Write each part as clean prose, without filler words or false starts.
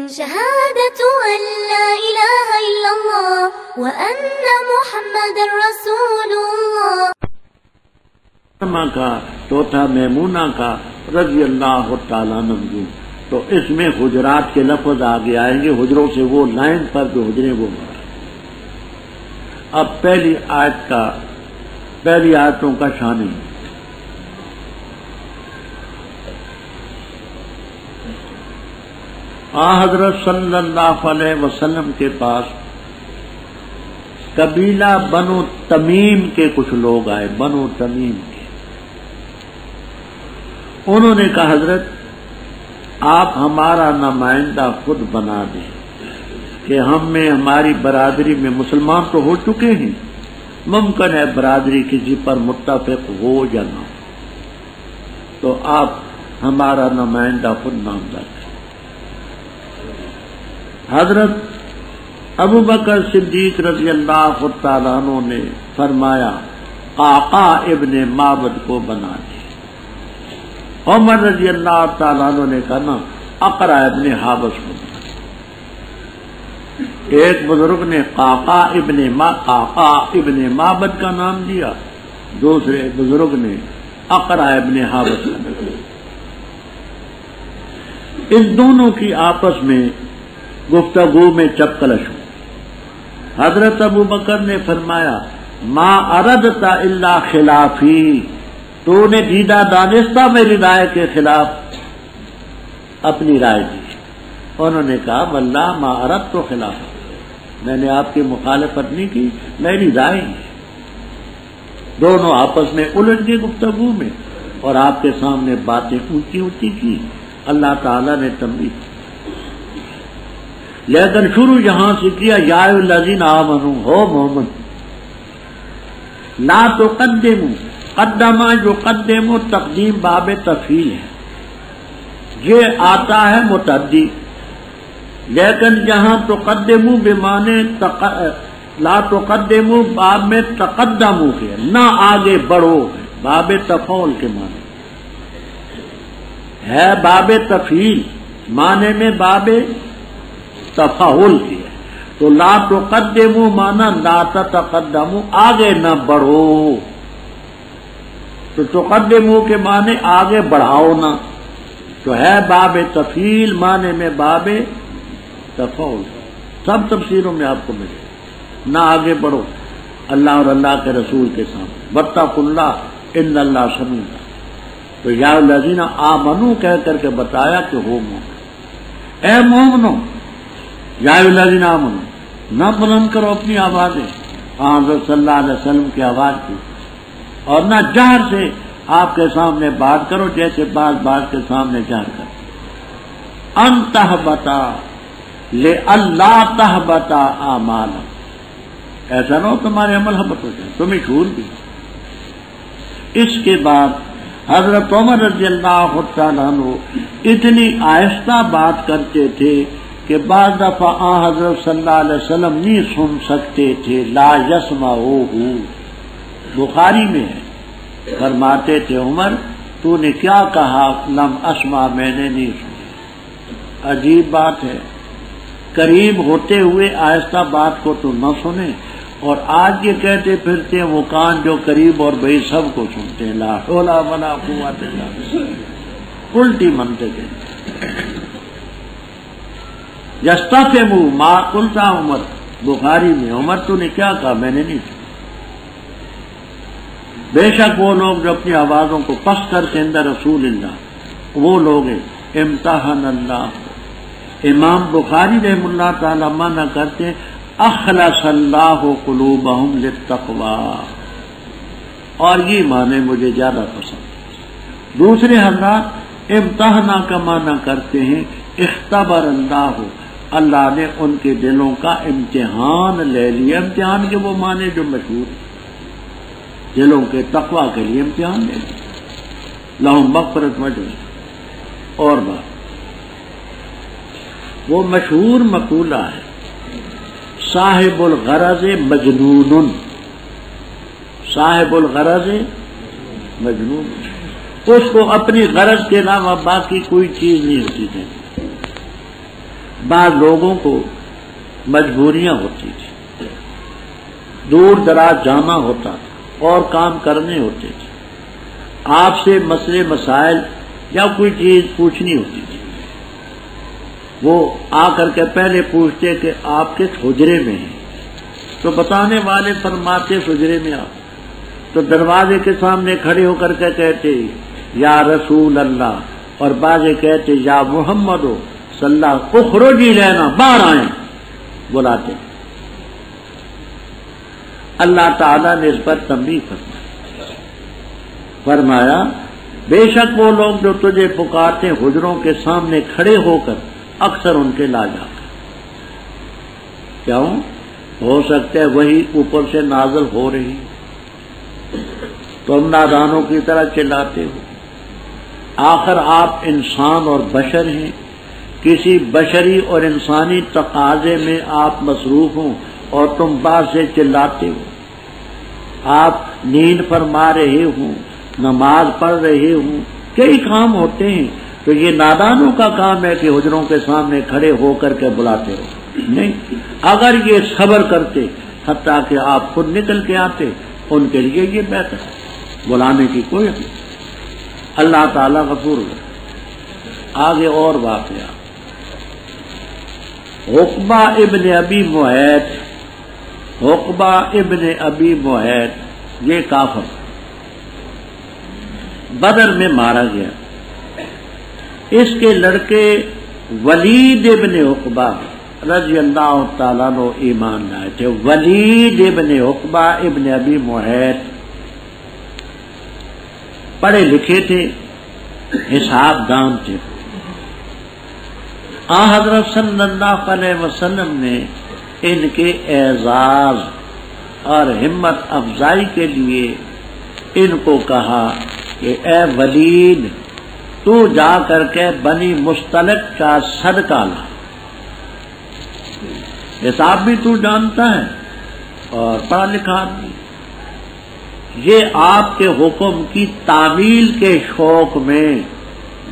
شهادة أن لا إله إلا الله وأن محمد رسول الله. کا چوتھا میمونہ کا رضی اللہ تعالیٰ عنہ. تو اس میں حجرات کے لفظ آگے آئیں گے، حجروں سے وہ لائن پر جو حجرے وہ مراد. اب پہلی آیتوں کا شان ہے. حضرت صلی اللہ علیہ وسلم کے پاس قبیلہ بنو تمیم کے کچھ لوگ آئے، بنو تمیم کے. انہوں نے کہا حضرت آپ ہمارا نمائندہ خود بنا دیں کہ ہم میں ہماری برادری میں مسلمان تو ہو چکے ہیں، ممکن ہے برادری کسی پر متفق ہو یا نہ ہو، تو آپ ہمارا نمائندہ خود نامزد کریں. حضرت ابو بکر صدیق رضی اللہ تعالیٰ عنہ نے فرمایا قعقاع ابن معبد کو بنا دیں. عمر رضی اللہ تعالیٰ عنہ نے کہا نا اقرع ابن حابس کو بنا دیں. ایک بزرگ نے قعقاع ابن معبد کا نام دیا، دوسرے بزرگ نے اقرع ابن حابس کا نام دیا. ان دونوں کی آپس میں گفتگو میں چپکلش ہو. حضرت ابو بکر نے فرمایا ما اردت الا خلافی، تو نے دیدہ دانستہ میری رائے کے خلاف اپنی رائے دی. انہوں نے کہا واللہ ما اردت تو خلاف، میں نے آپ کی مخالفت نہیں کی، میری رائے ہے. دونوں آپس میں الجھ گئے گفتگو میں اور آپ کے سامنے باتیں اونچی اونچی کی. اللہ تعالیٰ نے تنبیہ، لیکن شروع یہاں سے کیا یا الذین آمنوا، ہو مومن لا تقدموا، قدمہ جو قدموا تقدیم باب تفعیل ہے، یہ آتا ہے متعدی، لیکن جہاں تقدموا بمانے لا تقدموا باب میں تقدموا کے نہ آگے بڑھو ہے، باب تفعول کے معنی ہے، باب تفعیل معنی میں باب تفاعل کی ہے. تو لا تقدموا مانا لا تتقدموا، آگے نہ بڑھو. تو تقدموا کے معنی آگے بڑھاؤ نہ، تو ہے باب تفعیل معنی میں باب تفاعل. سب تفسیروں میں آپ کو ملے نہ آگے بڑھو اللہ اور اللہ کے رسول کے سامنے. واتقوا اللہ ان اللہ سمیع. تو یا الذین آمنوا کہہ کر کے بتایا کہ ہو مومن. اے مومنو یا الذین آمنوا، نہ بلند کرو اپنی آوازیں حضرت صلی اللہ علیہ وسلم کی آواز کی، اور نہ جہر سے آپ کے سامنے بات کرو جیسے بات کے سامنے جہر کرو. ان تہبتا لئلا تہبتا اعمالکم، ایسا نہ ہو تمہارے عمل حبط ہو جائیں، تمہیں جھول بھی. اس کے بعد حضرت عمر رضی اللہ تعالیٰ عنہ اتنی آہستہ بات کرتے تھے کہ بعض دفعہ حضرت صلی اللہ علیہ وسلم نہیں سن سکتے تھے. لا یسمعوہ، بخاری میں ہے، فرماتے تھے عمر تو نے کیا کہا؟ لم اسمع، میں نے نہیں سنا. عجیب بات ہے، قریب ہوتے ہوئے آہستہ بات کو تو نہ سنے، اور آج یہ کہتے پھرتے ہیں وہ کان جو قریب اور بعید سب کو سنتے ہیں. لا حول ولا قوت الا باللہ، الٹی منطق ہے. یستفہموا ما قلت عمر، بخاری میں عمر تو نے کیا کہا؟ میں نے نہیں سنا. بے شک وہ لوگ جو اپنی آوازوں کو پست کرتے ہیں اندر رسول اللہ، وہ لوگ ہیں امتحان اللہ. امام بخاری رحم اللہ تعالی مانا کرتے ہیں اخلص اللہ قلوبہم للتقوی، اور یہ معنی مجھے زیادہ پسند. دوسرے حضرات امتحانہ کا معنی کرتے ہیں اختبر اللہ، اللہ نے ان کے دلوں کا امتحان لے لیا. امتحان کے وہ معنی جو مشہور ہیں، دلوں کے تقوی کے لیے امتحان لے لیا. لہم مغفرت وجہ. اور بات وہ مشہور مقولہ ہے صاحب الغرض مجنون، صاحب الغرض مجنون، اس کو اپنی غرض کے علاوہ باقی کوئی چیز نہیں ہوتی ہے. بعض لوگوں کو مجبوریاں ہوتی تھی، دور دراز جانا ہوتا تھا اور کام کرنے ہوتے تھے، آپ سے مسئلے مسائل یا کوئی چیز پوچھنی ہوتی تھی، وہ آ کر کے پہلے پوچھتے کہ آپ کس حجرے میں ہیں، تو بتانے والے فرماتے حجرے میں آپ، تو دروازے کے سامنے کھڑے ہو کر کے کہتے یا رسول اللہ، اور بعضے کہتے یا محمد صلی اللہ، اخرجی لینا، باہر آئیں، بلاتے۔ اللہ تعالیٰ نے اس پر تنبیہ فرمایا بے شک وہ لوگ جو تجھے پکارتے حجروں کے سامنے کھڑے ہو کر اکثر ان کے لا جاتے، کیوں؟ ہو سکتا ہے وہی اوپر سے نازل ہو رہی، تم نادانوں کی طرح چلاتے ہو، آخر آپ انسان اور بشر ہیں، کسی بشری اور انسانی تقاضے میں آپ مصروف ہوں اور تم باہر سے چلاتے ہو، آپ نیند فرما رہے ہوں، نماز پڑھ رہے ہوں، کئی کام ہوتے ہیں، تو یہ نادانوں کا کام ہے کہ حجروں کے سامنے کھڑے ہو کر کے بلاتے ہو؟ نہیں، اگر یہ صبر کرتے حتیٰ کہ آپ خود نکل کے آتے، ان کے لیے یہ بہتر ہے، بلانے کی کوئی حقیقت۔ اللہ تعالیٰ غفور ہے۔ آگے اور واقعہ، عقبہ ابن ابی معیط، عقبہ ابن ابی معیط یہ کافر بدر میں مارا گیا، اس کے لڑکے ولید ابن عقبہ رضی اللہ تعالیٰ عنہ ایمان لائے تھے۔ ولید ابن عقبہ ابن ابی معیط پڑھے لکھے تھے، حساب دان تھے، حضرت صلی اللہ علیہ وسلم نے ان کے اعزاز اور ہمت افزائی کے لیے ان کو کہا کہ اے ولید، تو جا کر کے بنی مستلق کا صدقہ لا، حساب بھی تو جانتا ہے اور پڑھا لکھا بھی، یہ آپ کے حکم کی تعمیل کے شوق میں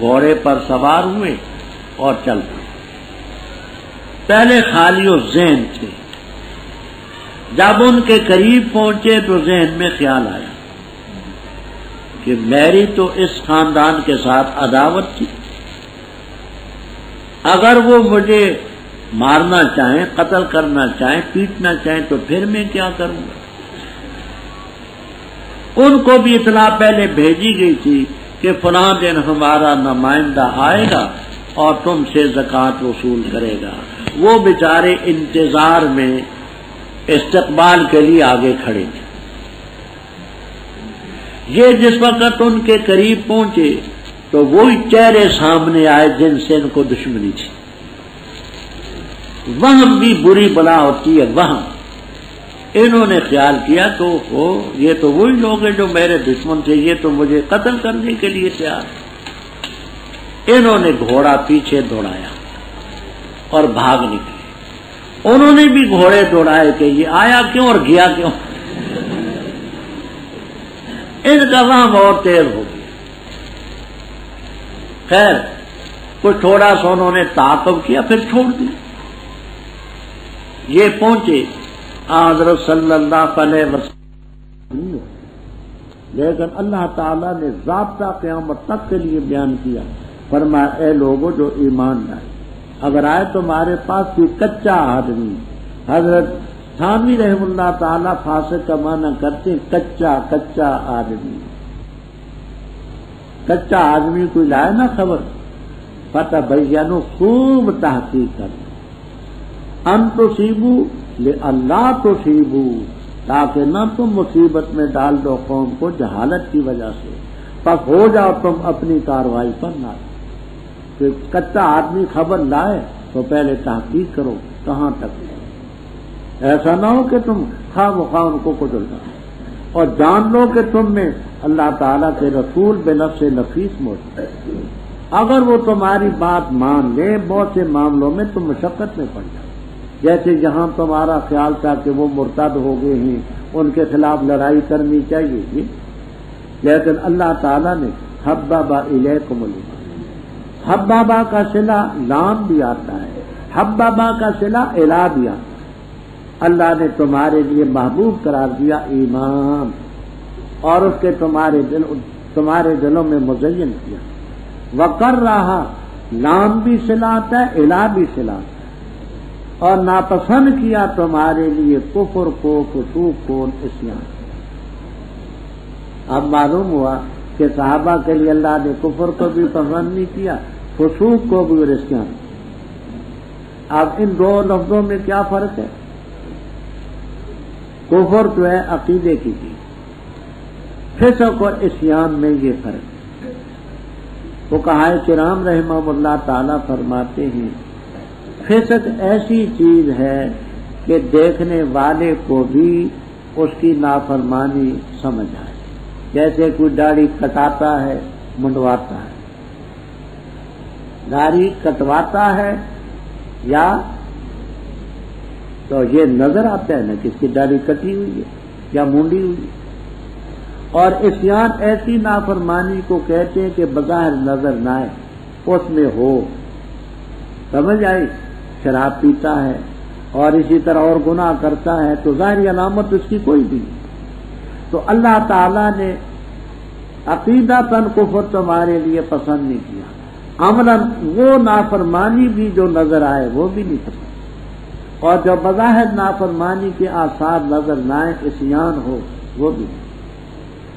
گھوڑے پر سوار ہوئے اور چل پڑے۔ پہلے خالی و ذہن تھے، جب ان کے قریب پہنچے تو ذہن میں خیال آیا کہ میری تو اس خاندان کے ساتھ عداوت تھی، اگر وہ مجھے مارنا چاہیں، قتل کرنا چاہیں، پیٹنا چاہیں تو پھر میں کیا کروں گا؟ ان کو بھی اطلاع پہلے بھیجی گئی تھی کہ فلاں دن ہمارا نمائندہ آئے گا اور تم سے زکوٰۃ وصول کرے گا۔ وہ بیچارے انتظار میں استقبال کے لیے آگے کھڑے تھے۔ یہ جس وقت ان کے قریب پہنچے تو وہی چہرے سامنے آئے جن سے ان کو دشمنی تھی۔ وہم بھی بری بلا ہوتی ہے، وہم۔ انہوں نے خیال کیا تو یہ تو وہی لوگ ہیں جو میرے دشمن تھے، یہ تو مجھے قتل کرنے کے لیے تیار ہیں۔ انہوں نے گھوڑا پیچھے دوڑایا اور بھاگ نکلے۔ انہوں نے بھی گھوڑے دوڑائے کہ یہ آیا کیوں اور گیا کیوں۔ ان کا وہم اور تیز ہو گیا۔ خیر کچھ تھوڑا سا انہوں نے تعاقب کیا، پھر چھوڑ دیا۔ یہ پہنچے حضرت صلی اللہ علیہ وسلم، لیکن اللہ تعالیٰ نے ضابطہ قیامت تک کے لیے بیان کیا، فرمایا اے لوگوں جو ایمان لائے، اگر آئے تمہارے پاس کوئی کچا آدمی، حضرت تھانوی رحم اللہ تعالیٰ فاسق کا معنی کرتے ہیں کچا آدمی، کچا آدمی کوئی لائے نا خبر، فتبینوا، خوب تحقیق کریں، ان تصیبوا لئلا تصیبوا، تاکہ نہ تم مصیبت میں ڈال دو قوم کو جہالت کی وجہ سے، پس ہو جاؤ تم اپنی کارروائی پر نہ۔ کہ کچا آدمی خبر لائے تو پہلے تحقیق کرو کہاں تک، ایسا نہ ہو کہ تم خواہ بخواہ ان کو کچل جاؤ، اور جان لو کہ تم میں اللہ تعالیٰ کے رسول بنفس نفیس موجود ہے۔ اگر وہ تمہاری بات مان لیں بہت سے معاملوں میں تم مشقت میں پڑ جاؤ، جیسے جہاں تمہارا خیال تھا کہ وہ مرتد ہو گئے ہیں، ان کے خلاف لڑائی کرنی چاہیے، لیکن اللہ تعالیٰ نے حبب الیکم الایمان، حبابہ کا صلہ لام بھی آتا ہے، حببا کا صلہ الا دیا، اللہ نے تمہارے لیے محبوب قرار دیا ایمان، اور اس کے تمہارے دلوں میں مزین کیا۔ وقر رہا، لام بھی صلات ہے، الا بھی صلات ہے، اور ناپسند کیا تمہارے لیے کفر کو، فسوق کو، عصیان۔ اب معلوم ہوا کہ صحابہ کے لیے اللہ نے کفر کو بھی پسند نہیں کیا، فسوق کو بھی، اور عصیان۔ اب ان دو لفظوں میں کیا فرق ہے؟ کفر جو ہے عقیدے کی چیز، فسق اور عصیان میں یہ فرق ہے۔ فقہائے کرام رحمہم اللہ تعالی فرماتے ہیں فسق ایسی چیز ہے کہ دیکھنے والے کو بھی اس کی نافرمانی سمجھ آئے، جیسے کوئی داڑھی کٹاتا ہے، منڈواتا ہے، داڑھی کٹواتا ہے یا تو یہ نظر آتا ہے نا کہ اس کی داڑھی کٹی ہوئی ہے یا مونڈی ہوئی ہے۔ اور عصیان ایسی نافرمانی کو کہتے ہیں کہ بظاہر نظر نہ آئے، اس میں ہو، سمجھ آئی؟ شراب پیتا ہے اور اسی طرح اور گناہ کرتا ہے تو ظاہری علامت اس کی کوئی بھی نہیں۔ تو اللہ تعالیٰ نے عقیدہ تن کفر تمہارے لیے پسند نہیں کیا، عملاً وہ نافرمانی بھی جو نظر آئے وہ بھی نہیں پسند، اور جو بظاہر نافرمانی کے آثار نظر نہ آئے، عصیان ہو، وہ بھی نہیں۔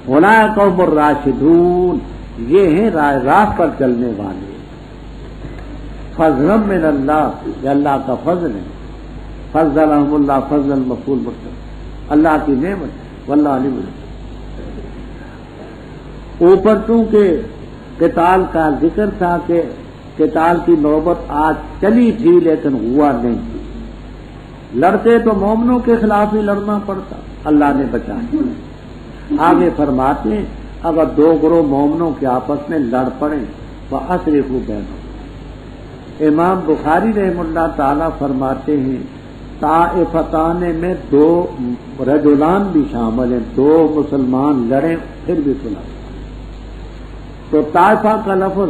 اولئک هم الراشدون، یہ ہیں راہ پر چلنے والے۔ فضل من اللہ، یہ اللہ کا فضل ہے، فضلهم اللہ فضل مفعول مطلق، اللہ کی نعمت، واللہ علیم۔ اوپر چونکہ قتال کا ذکر تھا کہ قتال کی نوبت آج چلی تھی لیکن ہوا نہیں، لڑتے تو مومنوں کے خلاف ہی لڑنا پڑتا، اللہ نے بچایا۔ آگے فرماتے ہیں اگر دو گروہ مومنوں کے آپس میں لڑ پڑیں فَأَصْلِحُوا بَيْنَهُمْ۔ امام بخاری رحمہ اللہ تعالی فرماتے ہیں طائفتان میں دو رجلان بھی شامل ہیں، دو مسلمان لڑیں پھر بھی صلح۔ تو طائفہ کا لفظ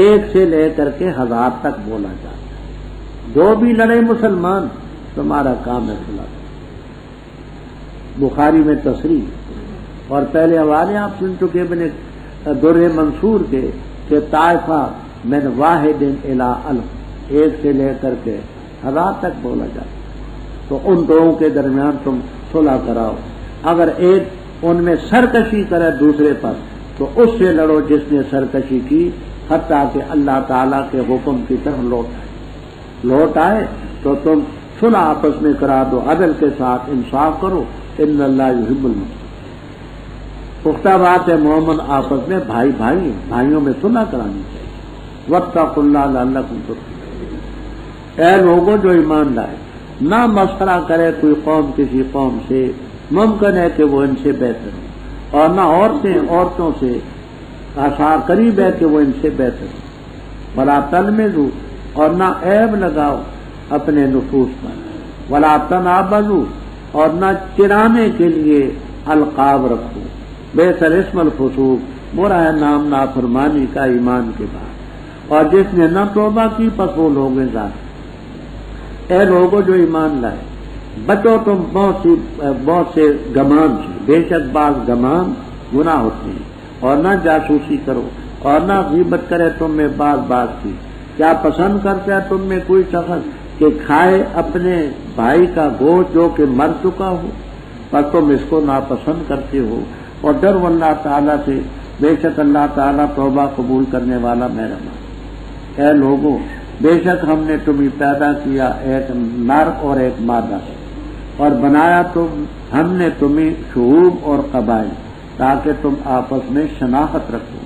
ایک سے لے کر کے 1000 تک بولا جاتا ہے، جو بھی لڑے مسلمان تمہارا کام ہے صلح۔ بخاری میں تصریح، اور پہلے حوالے آپ سن چکے ابن در منصور کے کہ طائفہ من واحد الی الف، ایک سے لے کر کے 1000 تک بولا جاتا، تو ان دونوں کے درمیان تم صلح کراؤ۔ اگر ایک ان میں سرکشی کرے دوسرے پر تو اس سے لڑو جس نے سرکشی کی، حتیٰ کہ اللہ تعالیٰ کے حکم کی طرف لوٹ آئے تو تم صلح آپس میں کرا دو، عدل کے ساتھ انصاف کرو، ان اللہ یحب المحسنین۔ پختہ بات ہے مومن آپس میں بھائی بھائیوں میں صلح کرانی چاہیے۔ واتقوا اللہ لعلکم ترحمون۔ اے لوگوں جو ایمان لائے، نہ مسخرہ کرے کوئی قوم کسی قوم سے، ممکن ہے کہ وہ ان سے بہتر ہو، اور نہ عورتوں سے آثار قریب ہے کہ وہ ان سے بہتر ہو۔ ولا تلمزوا، اور نہ عیب لگاؤ اپنے نفوس پر، ولا تنابزوا، اور نہ چرانے کے لیے القاب رکھو۔ بئس الاسم الفسوق، برا ہے نام نافرمانی کا ایمان کے بعد، اور جس نے نہ توبہ کی پس وہ لوگ ظالم۔ اے لوگوں جو ایمان لائے، بچو تم بہت سے گمان سے، بے شک بعض گمان گناہ ہوتے ہیں، اور نہ جاسوسی کرو، اور نہ غیبت کرے تم میں بعض کی۔ کیا پسند کرتا ہے تم میں کوئی شخص کہ کھائے اپنے بھائی کا گوشت جو کہ مر چکا ہو، پر تم اس کو ناپسند کرتے ہو۔ اور ڈر اللہ تعالیٰ سے، بے شک اللہ تعالیٰ توبہ قبول کرنے والا مہربان۔ اے لوگوں، بے شک ہم نے تمہیں پیدا کیا ایک نر اور ایک مادہ سے، اور بنایا ہم نے تمہیں شعوب اور قبائل تاکہ تم آپس میں شناخت رکھو۔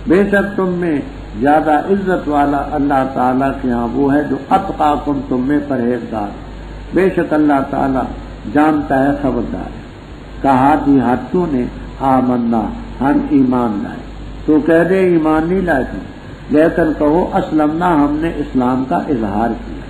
بے شک تم میں زیادہ عزت والا اللہ تعالیٰ کے ہاں وہ ہے جو اتقاکم، تم میں پرہیزگار۔ بے شک اللہ تعالیٰ جانتا ہے، خبردار ہے۔ کہا دیہاتیوں نے آمنا، ہم ایمان لائے، تو کہہ دے ایمان نہیں لائے تم، لیکن کہو اسلمنا، ہم نے اسلام کا اظہار کیا۔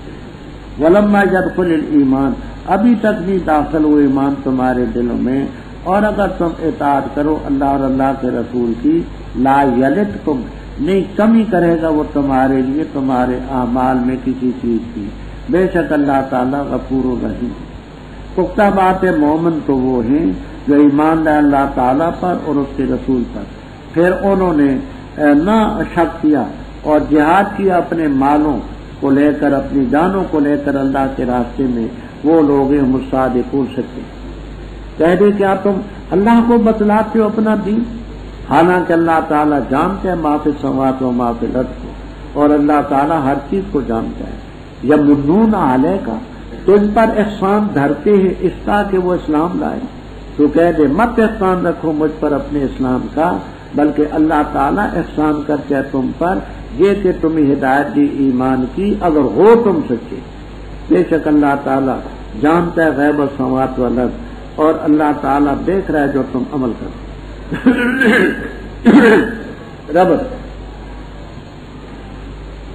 ولما يدخل الایمان، ابھی تک نہیں داخل ہو ایمان تمہارے دلوں میں، اور اگر تم اطاعت کرو اللہ اور اللہ کے رسول کی، لا یلدکم، نہیں کمی کرے گا وہ تمہارے لیے تمہارے اعمال میں کسی چیز کی، بے شک اللہ تعالیٰ غفور الرحیم. پختہ بات مومن تو وہ ہیں جو ایمان لائے اللہ تعالیٰ پر اور اس کے رسول پر، پھر انہوں نے نہ شک کیا اور جہاد کیا اپنے مالوں کو لے کر، اپنی جانوں کو لے کر اللہ کے راستے میں. وہ لوگ ہیں مصادقون سچے. کہہ دے کیا تم اللہ کو بتلاتے ہو اپنا دین، حالانکہ اللہ تعالیٰ جانتے ہیں ما فی السماوات و ما فی الارض کو، اور اللہ تعالیٰ ہر چیز کو جانتا ہے. یمنون علیک، تجھ پر احسان دھرتے ہیں اس کا کہ وہ اسلام لائے. تو کہہ دے مت احسان رکھو مجھ پر اپنے اسلام کا، بلکہ اللہ تعالیٰ احسان کرتے ہیں تم پر یہ کہ تمہیں ہدایت دی ایمان کی اگر ہو تم سچے. بے شک اللہ تعالیٰ جانتا ہے غیب السماوات والارض، اور اللہ تعالیٰ دیکھ رہا ہے جو تم عمل کرو. رب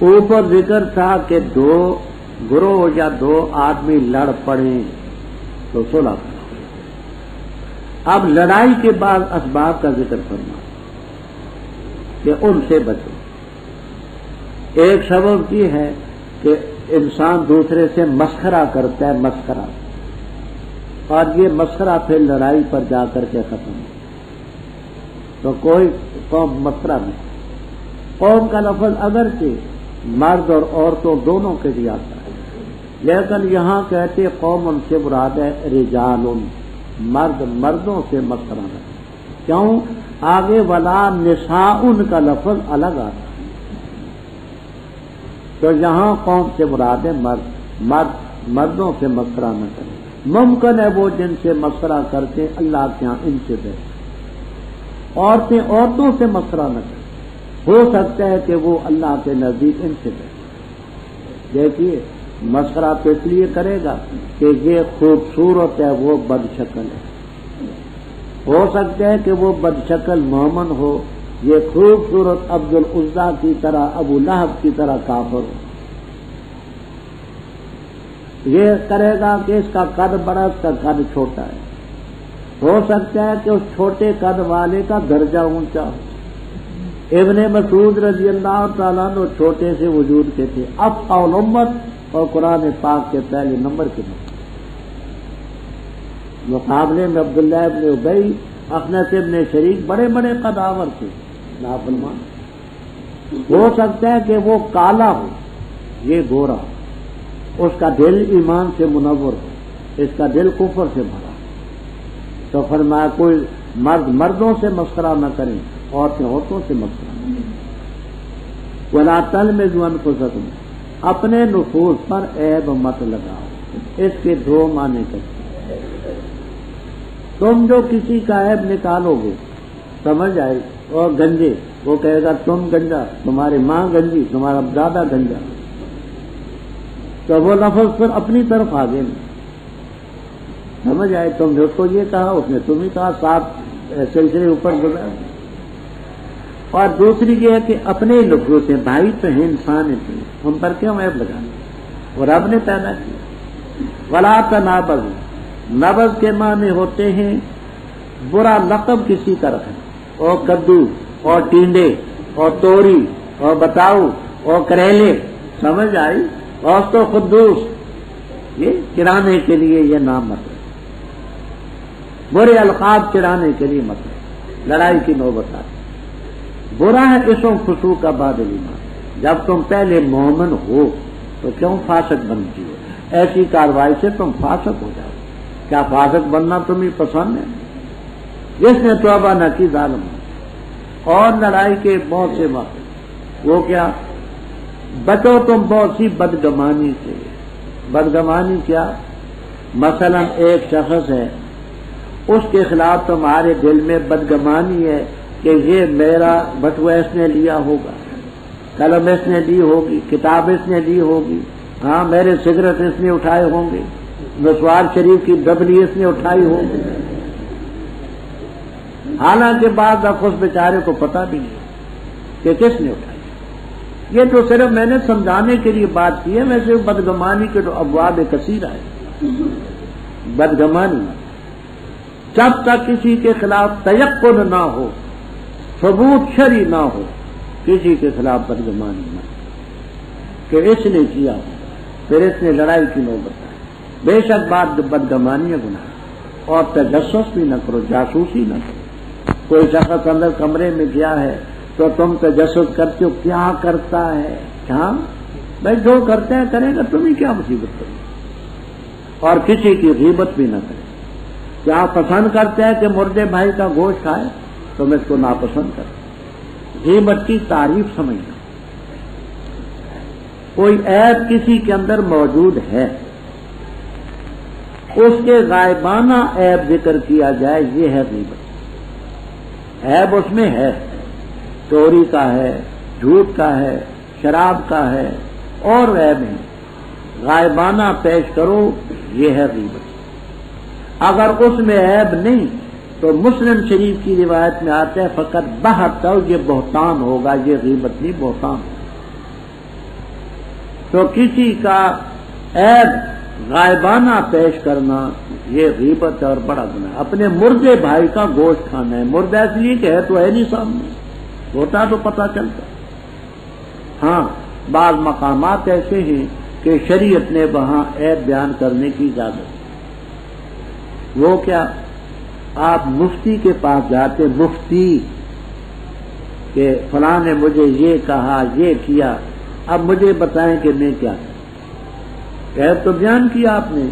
اوپر ذکر تھا کہ دو گروہ یا دو آدمی لڑ پڑے تو صلح کرو. اب لڑائی کے بعد اسباب کا ذکر کرنا کہ ان سے بچو. ایک سبب یہ ہے کہ انسان دوسرے سے مسخرہ کرتا ہے، مسخرہ، اور یہ مسخرہ پھر لڑائی پر جا کر کے ختم ہو. تو کوئی قوم مسخرہ نہیں. قوم کا لفظ اگرچہ مرد اور عورتوں دونوں کے لیے آتا ہے، لیکن یہاں کہتے قوم ان سے مراد ہے رجال، مرد مردوں سے مسخرہ نہیں. کیوں؟ آگے ولا نساء کا لفظ الگ آتا ہے، تو یہاں قوم سے مراد ہے مرد مردوں سے مسخرہ نہ کرے. ممکن ہے وہ جن سے مسخرہ کرتے اللہ کے یہاں ان سے بہتر. عورتیں عورتوں سے مسخرہ نہ کریں، ہو سکتا ہے کہ وہ اللہ کے نزدیک ان سے بہتر. دیکھیے مسخرہ تو اس لیے کرے گا کہ یہ خوبصورت ہے وہ بد شکل ہے. ہو سکتا ہے کہ وہ بد شکل مومن ہو، یہ خوبصورت عبد العزیٰ کی طرح، ابو لہب کی طرح کافر ہو. یہ کرے گا کہ اس کا قد بڑا، اس کا قد چھوٹا ہے. ہو سکتا ہے کہ اس چھوٹے قد والے کا درجہ اونچا ہو. ابن مسعود رضی اللہ تعالیٰ عنہ چھوٹے سے وجود کے تھے، افضل امت اور قرآن پاک کے پہلے نمبر کے مقابلے میں عبداللہ ابن ابی، اخنس ابن شریک بڑے بڑے قداور تھے نافرمان. ہو سکتا ہے کہ وہ کالا ہو، یہ گورا، اس کا دل ایمان سے منور ہو، اس کا دل کفر سے بھرا. تو فرمایا کوئی مرد مردوں سے مسخرہ نہ کریں، عورتیں عورتوں سے مسخرہ نہ کریں. ولا تلمزوا انفسکم، اپنے نفوس پر عیب مت لگاؤ. اس کے دو معنی کرتے. تم جو کسی کا عیب نکالو گے سمجھ آئے، اور گنجے وہ کہے گا تم گنجا، تمہاری ماں گنجی، تمہارا دادا گنجا، تو وہ لفظ پھر اپنی طرف آگے نہیں. سمجھ آئے، تم نے اس کو یہ کہا، اس نے تمہیں کہا، ساتھ سلسلے اوپر گزرا. اور دوسری یہ ہے کہ اپنے لوگوں سے بھائی تو ہیں، انسان ہے، ہم پر کیوں عیب لگانا، اور رب نے پیدا کیا. ولا تنابزوا، نبز کے معنی ہوتے ہیں برا لقب کسی کا رکھنا، اور کدو اور ٹینڈے اور توری اور بتاؤ اور کریلے، سمجھ آئی، اور تو خدوس، یہ چرانے کے لیے یہ نام مت ہے. برے القاب چرانے کے لیے مت ہے. لڑائی کی نوبت آتی. برا ہے اسم فسوق کا بعد ایمان. جب تم پہلے مومن ہو تو کیوں فاسق بنتی ہو؟ ایسی کارروائی سے تم فاسق ہو جاؤ. کیا فاسق بننا تمہیں پسند ہے؟ جس نے توبہ نہ کی ظالم. اور لڑائی کے بہت سے واقع، وہ کیا، بچو تم بہت سی بدگمانی سے. بدگمانی کیا؟ مثلا ایک شخص ہے، اس کے خلاف تمہارے دل میں بدگمانی ہے کہ یہ میرا بٹوا اس نے لیا ہوگا، قلم اس نے لی ہوگی، کتاب اس نے لی ہوگی، ہاں میرے سگریٹ اس نے اٹھائے ہوں گے، مسوار شریف کی ڈبلی اس نے اٹھائی ہوگی. حالانکہ بعض اس بیچارے کو پتہ بھی نہیں کہ کس نے اٹھائی. یہ تو صرف میں نے سمجھانے کے لیے بات کی ہے، ویسے بدگمانی کے تو ابواب کثیر ہے. بدگمانی جب تک کسی کے خلاف تیقن نہ ہو، ثبوت شرعی نہ ہو، کسی کے خلاف بدگمانی نہ کہ اس نے کیا. پھر اس نے لڑائی کی نوبت آئی. بے شک بات بدگمانی گناہ اور تجسس بھی نہ کرو، جاسوسی نہ کرو. کوئی شخص اندر کمرے میں گیا ہے تو تم تجسس کرتے ہو کیا کرتا ہے. ہاں بھائی جو کرتے ہیں کرے گا، تمہیں کیا مصیبت کرے. اور کسی کی غیبت بھی نہ کرے. کیا پسند کرتے ہیں کہ مردے بھائی کا گوشت کھائے، تم اس کو ناپسند کرو. غیبت کی تعریف سمجھنا. کوئی عیب کسی کے اندر موجود ہے، اس کے غائبانہ عیب ذکر کیا جائے، یہ ہے غیبت. عیب اس میں ہے، چوری کا ہے، جھوٹ کا ہے، شراب کا ہے اور عیب ہے، غائبانہ پیش کرو، یہ ہے غیبت. اگر اس میں عیب نہیں تو مسلم شریف کی روایت میں آتا ہے فقط بہت یہ بہتان ہوگا، یہ غیبت نہیں بہتان. تو کسی کا عیب غائبانہ پیش کرنا یہ غیبت اور بڑا گناہ. اپنے مردے بھائی کا گوشت کھانا ہے، مردہ اس لیے کہ ہے تو ہے نہیں سامنے، ہوتا تو پتہ چلتا. ہاں بعض مقامات ایسے ہیں کہ شریعت نے وہاں عیب بیان کرنے کی اجازت. وہ کیا؟ آپ مفتی کے پاس جاتے، مفتی کہ فلاں نے مجھے یہ کہا، یہ کیا، اب مجھے بتائیں کہ میں کیا کروں. عیب تو بیان کیا آپ نے،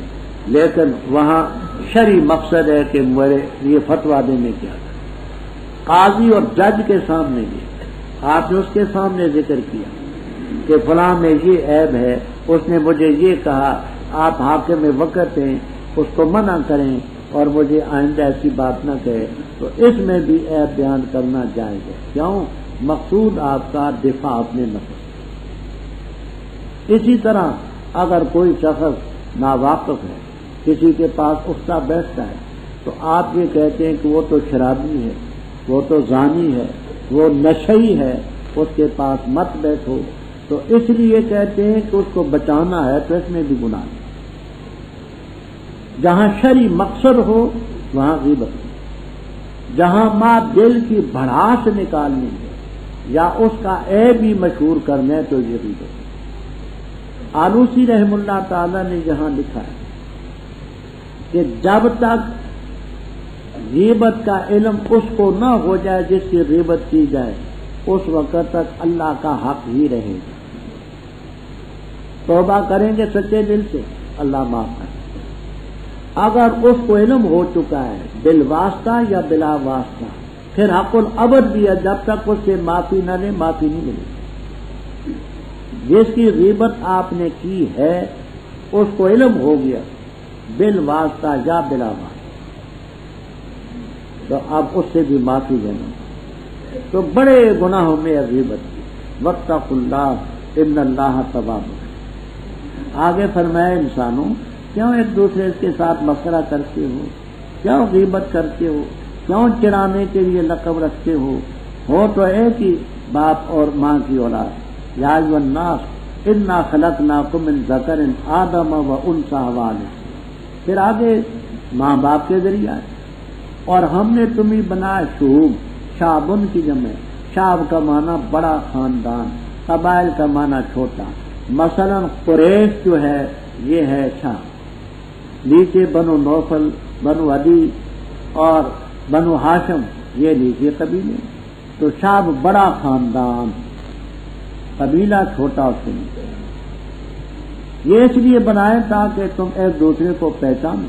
لیکن وہاں شرعی مقصد ہے کہ میرے یہ فتویٰ دینے کیا کروں. قاضی اور جج کے سامنے یہ آپ نے اس کے سامنے ذکر کیا کہ فلاں میں یہ عیب ہے، اس نے مجھے یہ کہا، آپ حاکم وقت ہیں، اس کو منع کریں اور مجھے آئندہ ایسی بات نہ کہے. تو اس میں بھی عیب بیان کرنا جائز ہے. کیوں؟ مقصود آپ کا دفاع اپنے نفس. اسی طرح اگر کوئی شخص ناواقف ہے، کسی کے پاس اٹھتا بیٹھتا ہے، تو آپ یہ کہتے ہیں کہ وہ تو شرابی ہے، وہ تو زانی ہے، وہ نشئی ہے، اس کے پاس مت بیٹھو. تو اس لیے کہتے ہیں کہ اس کو بچانا ہے، تو اس میں بھی گناہ ہے. جہاں شرعی مقصد ہو وہاں غیبت ہے. جہاں ماں دل کی بھڑاس نکالنی ہے یا اس کا عیب ہی مشہور کرنا ہے تو یہ غیبت ہے. آلوسی رحم اللہ تعالی نے یہاں لکھا ہے کہ جب تک غیبت کا علم اس کو نہ ہو جائے جس کی غیبت کی جائے، اس وقت تک اللہ کا حق ہی رہے گا. توبہ کریں گے سچے دل سے، اللہ معاف کرے. اگر اس کو علم ہو چکا ہے بال واسطہ یا بلا واسطہ، پھر حق الابد بھی ہے، جب تک اس سے معافی نہ لے معافی نہیں ملے. جس کی غیبت آپ نے کی ہے اس کو علم ہو گیا بال واسطہ یا بلا واسطہ، تو اب اس سے بھی معافی لینا. تو بڑے گناہوں میں غیبت کی. واتقوا اللہ ان اللہ تواب. آگے فرمایا انسانوں کیوں ایک دوسرے کے ساتھ مسئلہ کرتے ہو، کیوں غیبت کرتے ہو، کیوں چڑھانے کے لیے لقب رکھتے ہو تو ایک ہی باپ اور ماں کی اولاد. یا ایھا الناس انا خلقناکم من ذکر آدم و انثی والے. پھر آگے ماں باپ کے ذریعہ اور ہم نے تمہیں بنایا شعوب. شعبن کی جمع، شعب کا معنی بڑا خاندان، قبائل کا معنی چھوٹا. مثلا قریش جو ہے یہ ہے شعب، نیچے بنو نوفل، بنو عدی اور بنو ہاشم، یہ نیچے قبیلے. تو شعب بڑا خاندان، قبیلہ چھوٹا اس کے نیچے. یہ اس لیے بنائے تاکہ تم ایک دوسرے کو پہچانو.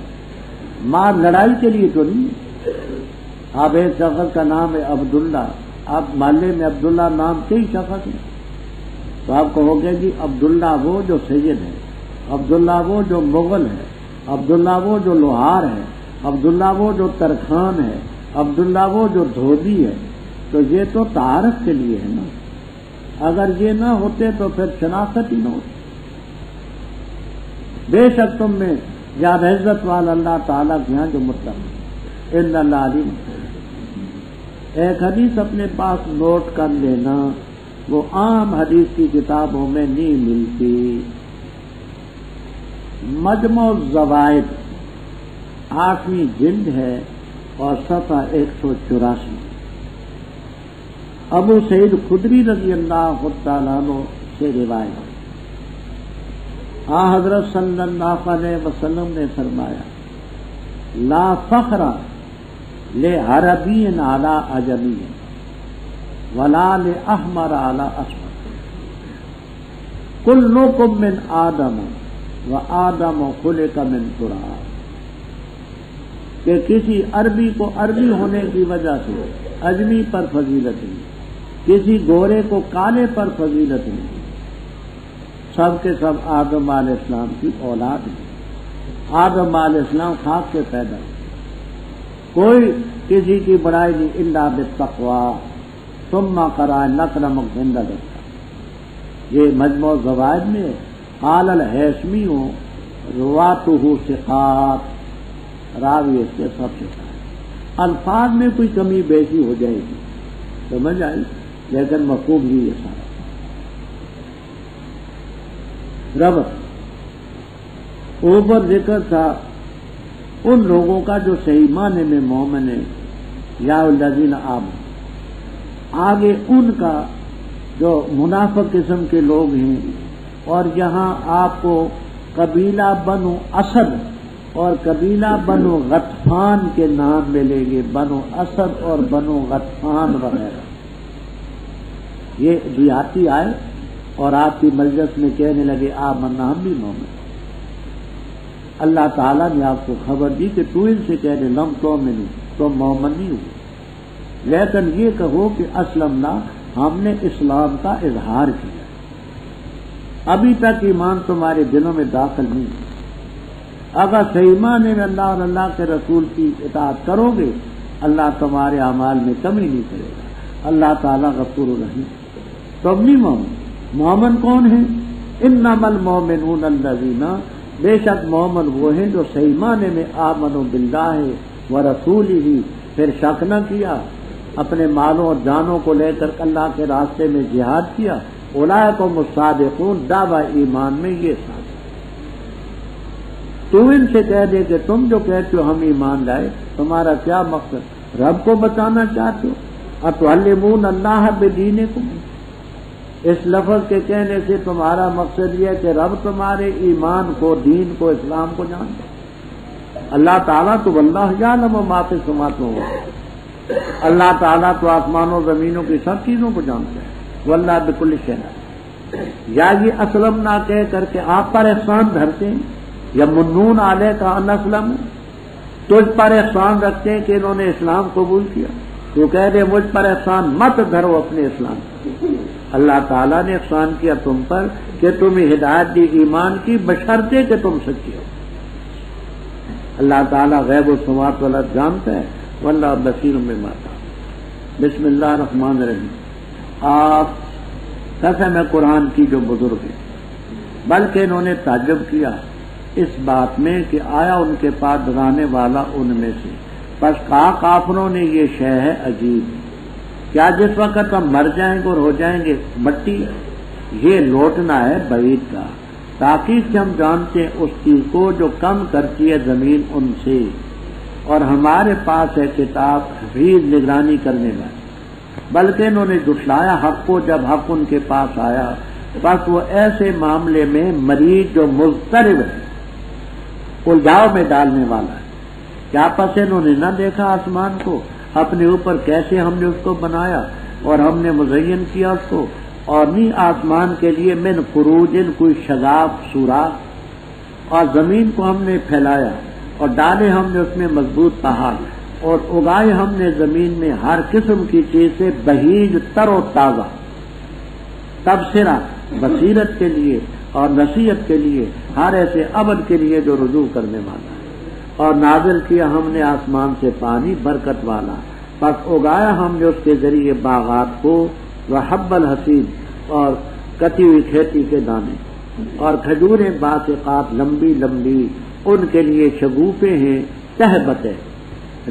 مار لڑائی کے لیے تو نہیں. اب ایک شخص کا نام ہے عبداللہ، اب محلے میں عبداللہ نام کئی شخص ہیں، تو آپ کہو گے جی عبداللہ وہ جو سید ہے، عبداللہ وہ جو مغل ہے، عبداللہ وہ جو لوہار ہے، عبداللہ وہ جو ترکھان ہے، عبداللہ وہ جو دھوبی ہے. تو یہ تو تعارف کے لیے ہے نا. اگر یہ نہ ہوتے تو پھر شناخت ہی نہ ہوتی. بے شک تم میں زیادہ عزت والا اللہ تعالیٰ کے یہاں جو متقی ان اللہ علیم. ایک حدیث اپنے پاس نوٹ کر لینا، وہ عام حدیث کی کتابوں میں نہیں ملتی. مجمع الزوائد 8ویں جلد ہے اور صفحہ 184. ابو سعید خدری رضی اللہ تعالیٰ عنہ سے روایت. حضرت صلی اللہ علیہ وسلم نے فرمایا لا فخر لعربی علی عجمی ولا لأحمر علی اسود کلکم من آدم وآدم خلق من تراب، کہ کسی عربی کو عربی ہونے کی وجہ سے اجمی پر فضیلت نہیں، کسی گورے کو کالے پر فضیلت نہیں، سب کے سب آدم علیہ السلام کی اولاد ہیں۔ آدم علیہ السلام خاک سے پیدا ہوئے، کوئی کسی کی بڑائی نہیں الا بالتقوی ثم قرأ اکرمکم عند اللہ، یہ مجموع زوائد میں قال الہیثمی رواتہ ثقات، راوی اس کے سب سے الفاظ میں کوئی کمی بیشی ہو جائے گی سمجھ آئی، لیکن مفہوم ہی یہ سارا ربط۔ اوپر ذکر تھا ان لوگوں کا جو صحیح معنی میں مومن ہے، یا الذین آمنوا، آگے ان کا جو منافق قسم کے لوگ ہیں، اور یہاں آپ کو قبیلہ بنو اسد اور قبیلہ بنو غطفان کے نام ملیں گے، بنو اسد اور بنو غطفان وغیرہ، یہ دیہاتی آئے اور آپ کی مجلس میں کہنے لگے آمنا ہم بھی مومن۔ اللہ تعالیٰ نے آپ کو خبر دی کہ تو ان سے کہہ دے لم تؤمنوا، تم مومن نہیں ہو، لیکن یہ کہو کہ اسلمنا، ہم نے اسلام کا اظہار کیا، ابھی تک ایمان تمہارے دلوں میں داخل نہیں ہے۔ اگر صحیح معنی میں اللہ اور اللہ کے رسول کی اطاعت کرو گے، اللہ تمہارے اعمال میں کمی نہیں کرے گا، اللہ تعالیٰ غفور الرحیم۔ تم نہیں مومن، مومن کون ہیں؟ انما المؤمنون الذین، بے شک مومن وہ ہیں جو صحیح معنی میں آمنوا باللہ ورسولہ، پھر شک نہ کیا، اپنے مالوں اور جانوں کو لے کر اللہ کے راستے میں جہاد کیا، اولئک الصادقون، دعوی ایمان میں یہ ساتھ۔ تو ان سے کہہ دے کہ تم جو کہتے ہو ہم ایمان لائے، تمہارا کیا مقصد؟ رب کو بچانا چاہتے ہو؟ اتعلمون اللہ بدینکم، اس لفظ کے کہنے سے تمہارا مقصد یہ ہے کہ رب تمہارے ایمان کو، دین کو، اسلام کو جانتا ہے۔ اللہ تعالیٰ تو واللہ یعلم ما فی السماوات والارض، اللہ تعالیٰ تو آسمانوں زمینوں کی سب چیزوں کو جانتا ہے، واللہ بکل شیء علیم۔ یا یہ اسلم نہ کہہ کر کے آپ پر احسان دھرتے ہیں، یا منون علیک ان اسلم، تجھ پر احسان رکھتے ہیں کہ انہوں نے اسلام قبول کیا، تو کہہ دے مجھ پر احسان مت دھرو اپنے اسلام۔ اللہ تعالیٰ نے احسان کیا تم پر کہ تمہیں ہدایت دی ایمان کی، بشرطے کہ تم سچے ہو۔ اللہ تعالیٰ غیب السماوات والارض جانتا ہے، واللہ بصیر بما تعملون۔ بسم اللہ الرحمن الرحیم۔ آپ قسم ہے قرآن کی جو بزرگ ہیں، بلکہ انہوں نے تعجب کیا اس بات میں کہ آیا ان کے پاس ڈرانے والا ان میں سے، پس کہا کافروں نے یہ شے ہے عجیب، کیا جس وقت ہم مر جائیں گے اور ہو جائیں گے مٹی، یہ لوٹنا ہے بعید کا، تاکہ کہ ہم جانتے ہیں اس چیز کو جو کم کرتی ہے زمین ان سے، اور ہمارے پاس ہے کتاب حفیظ نگرانی کرنے والی۔ بلکہ انہوں نے جھٹلایا حق کو جب حق ان کے پاس آیا، بس وہ ایسے معاملے میں مریض جو مضطرب ہے، الجھاؤ میں ڈالنے والا ہے۔ کیا پس انہوں نے نہ دیکھا آسمان کو اپنے اوپر کیسے ہم نے اس کو بنایا اور ہم نے مزین کیا اس کو، اور نہیں آسمان کے لیے من فروج کوئی شگاف سوراخ، اور زمین کو ہم نے پھیلایا اور ڈالے ہم نے اس میں مضبوط پہاڑ، اور اگائے ہم نے زمین میں ہر قسم کی چیز سے بہیج تر و تازہ، تبصرہ بصیرت کے لیے اور نصیحت کے لیے، ہر ایسے عبد کے لیے جو رجوع کرنے والا ہے۔ اور نازل کیا ہم نے آسمان سے پانی برکت والا، پس اگایا ہم نے اس کے ذریعے باغات کو، وحب الحصید، اور کٹی ہوئی کھیتی کے دانے، اور کھجوریں باسقات لمبی لمبی، ان کے لیے شگوفے ہیں تہبتیں،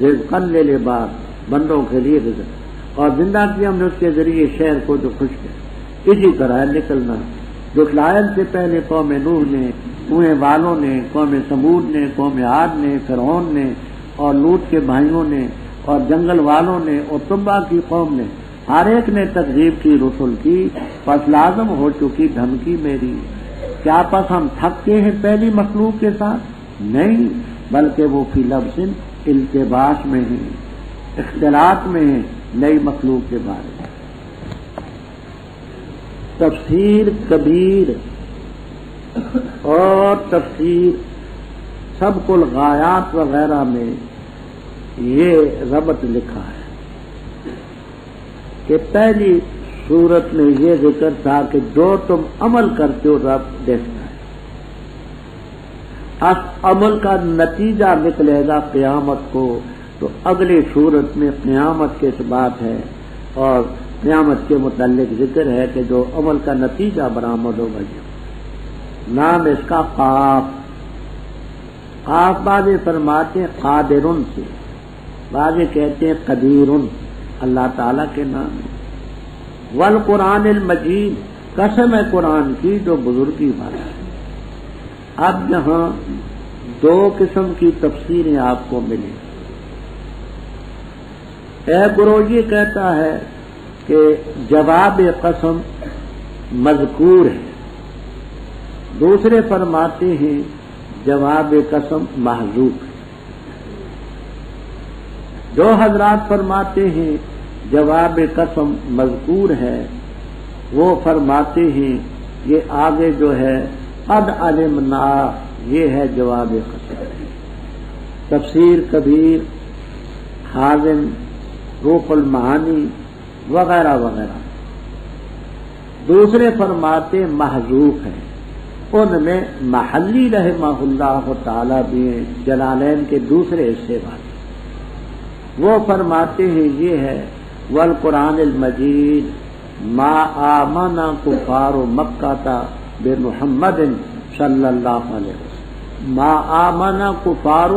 رزقاً للعباد، بندوں کے لیے رزق، اور زندہ کیا ہم نے اس کے ذریعے شہر کو جو خشک ہے، اسی طرح نکلنا۔ جھٹلایا سے پہلے قوم نوح نے، کنویں والوں نے، قوم سمود نے، قوم عاد نے، فرعون نے، اور لوط کے بھائیوں نے، اور جنگل والوں نے، اور تبا کی قوم نے، ہر ایک نے تکذیب کی رسل کی، پس لازم ہو چکی دھمکی میری۔ کیا پس ہم تھکتے ہیں پہلی مخلوق کے ساتھ؟ نہیں، بلکہ وہ فی لفظ التباس میں ہیں، اختلاط میں ہیں نئی مخلوق کے بارے میں۔ تفسیر کبیر اور تفسیر سبق الغایات وغیرہ میں یہ ربط لکھا ہے کہ پہلی صورت میں یہ ذکر تھا کہ جو تم عمل کرتے ہو رب دیکھتا ہے، اس عمل کا نتیجہ نکلے گا قیامت کو، تو اگلی صورت میں قیامت کے اس بات ہے اور قیامت کے متعلق ذکر ہے کہ جو عمل کا نتیجہ برآمد ہوگا۔ نام اس کا قاف، قاف بعض فرماتے ہیں قادرن سے، بعض کہتے ہیں قدیرن، اللہ تعالیٰ کے نام ہے۔ والقرآن المجید، قسم ہے قرآن کی جو بزرگی والا ہے۔ اب یہاں دو قسم کی تفسیریں آپ کو ملیں۔ ایک گروہ یہ کہتا ہے کہ جواب قسم مذکور ہے، دوسرے فرماتے ہیں جواب قسم محذوف ہے۔ جو حضرات فرماتے ہیں جواب قسم مذکور ہے وہ فرماتے ہیں یہ آگے جو ہے قد علمنا، یہ ہے جواب قسم۔ تفسیر کبیر، حازم، روح المعانی وغیرہ وغیرہ۔ دوسرے فرماتے محذوف ہیں، ان میں محلی رحمہ اللہ تعالی بھی ہیں، جلالین کے دوسرے حصے والے۔ وہ فرماتے ہیں یہ ہے والقرآن المجید ما آمن کفار مکہ بے محمد صلی اللہ علیہ وسلم، ما آمن کفار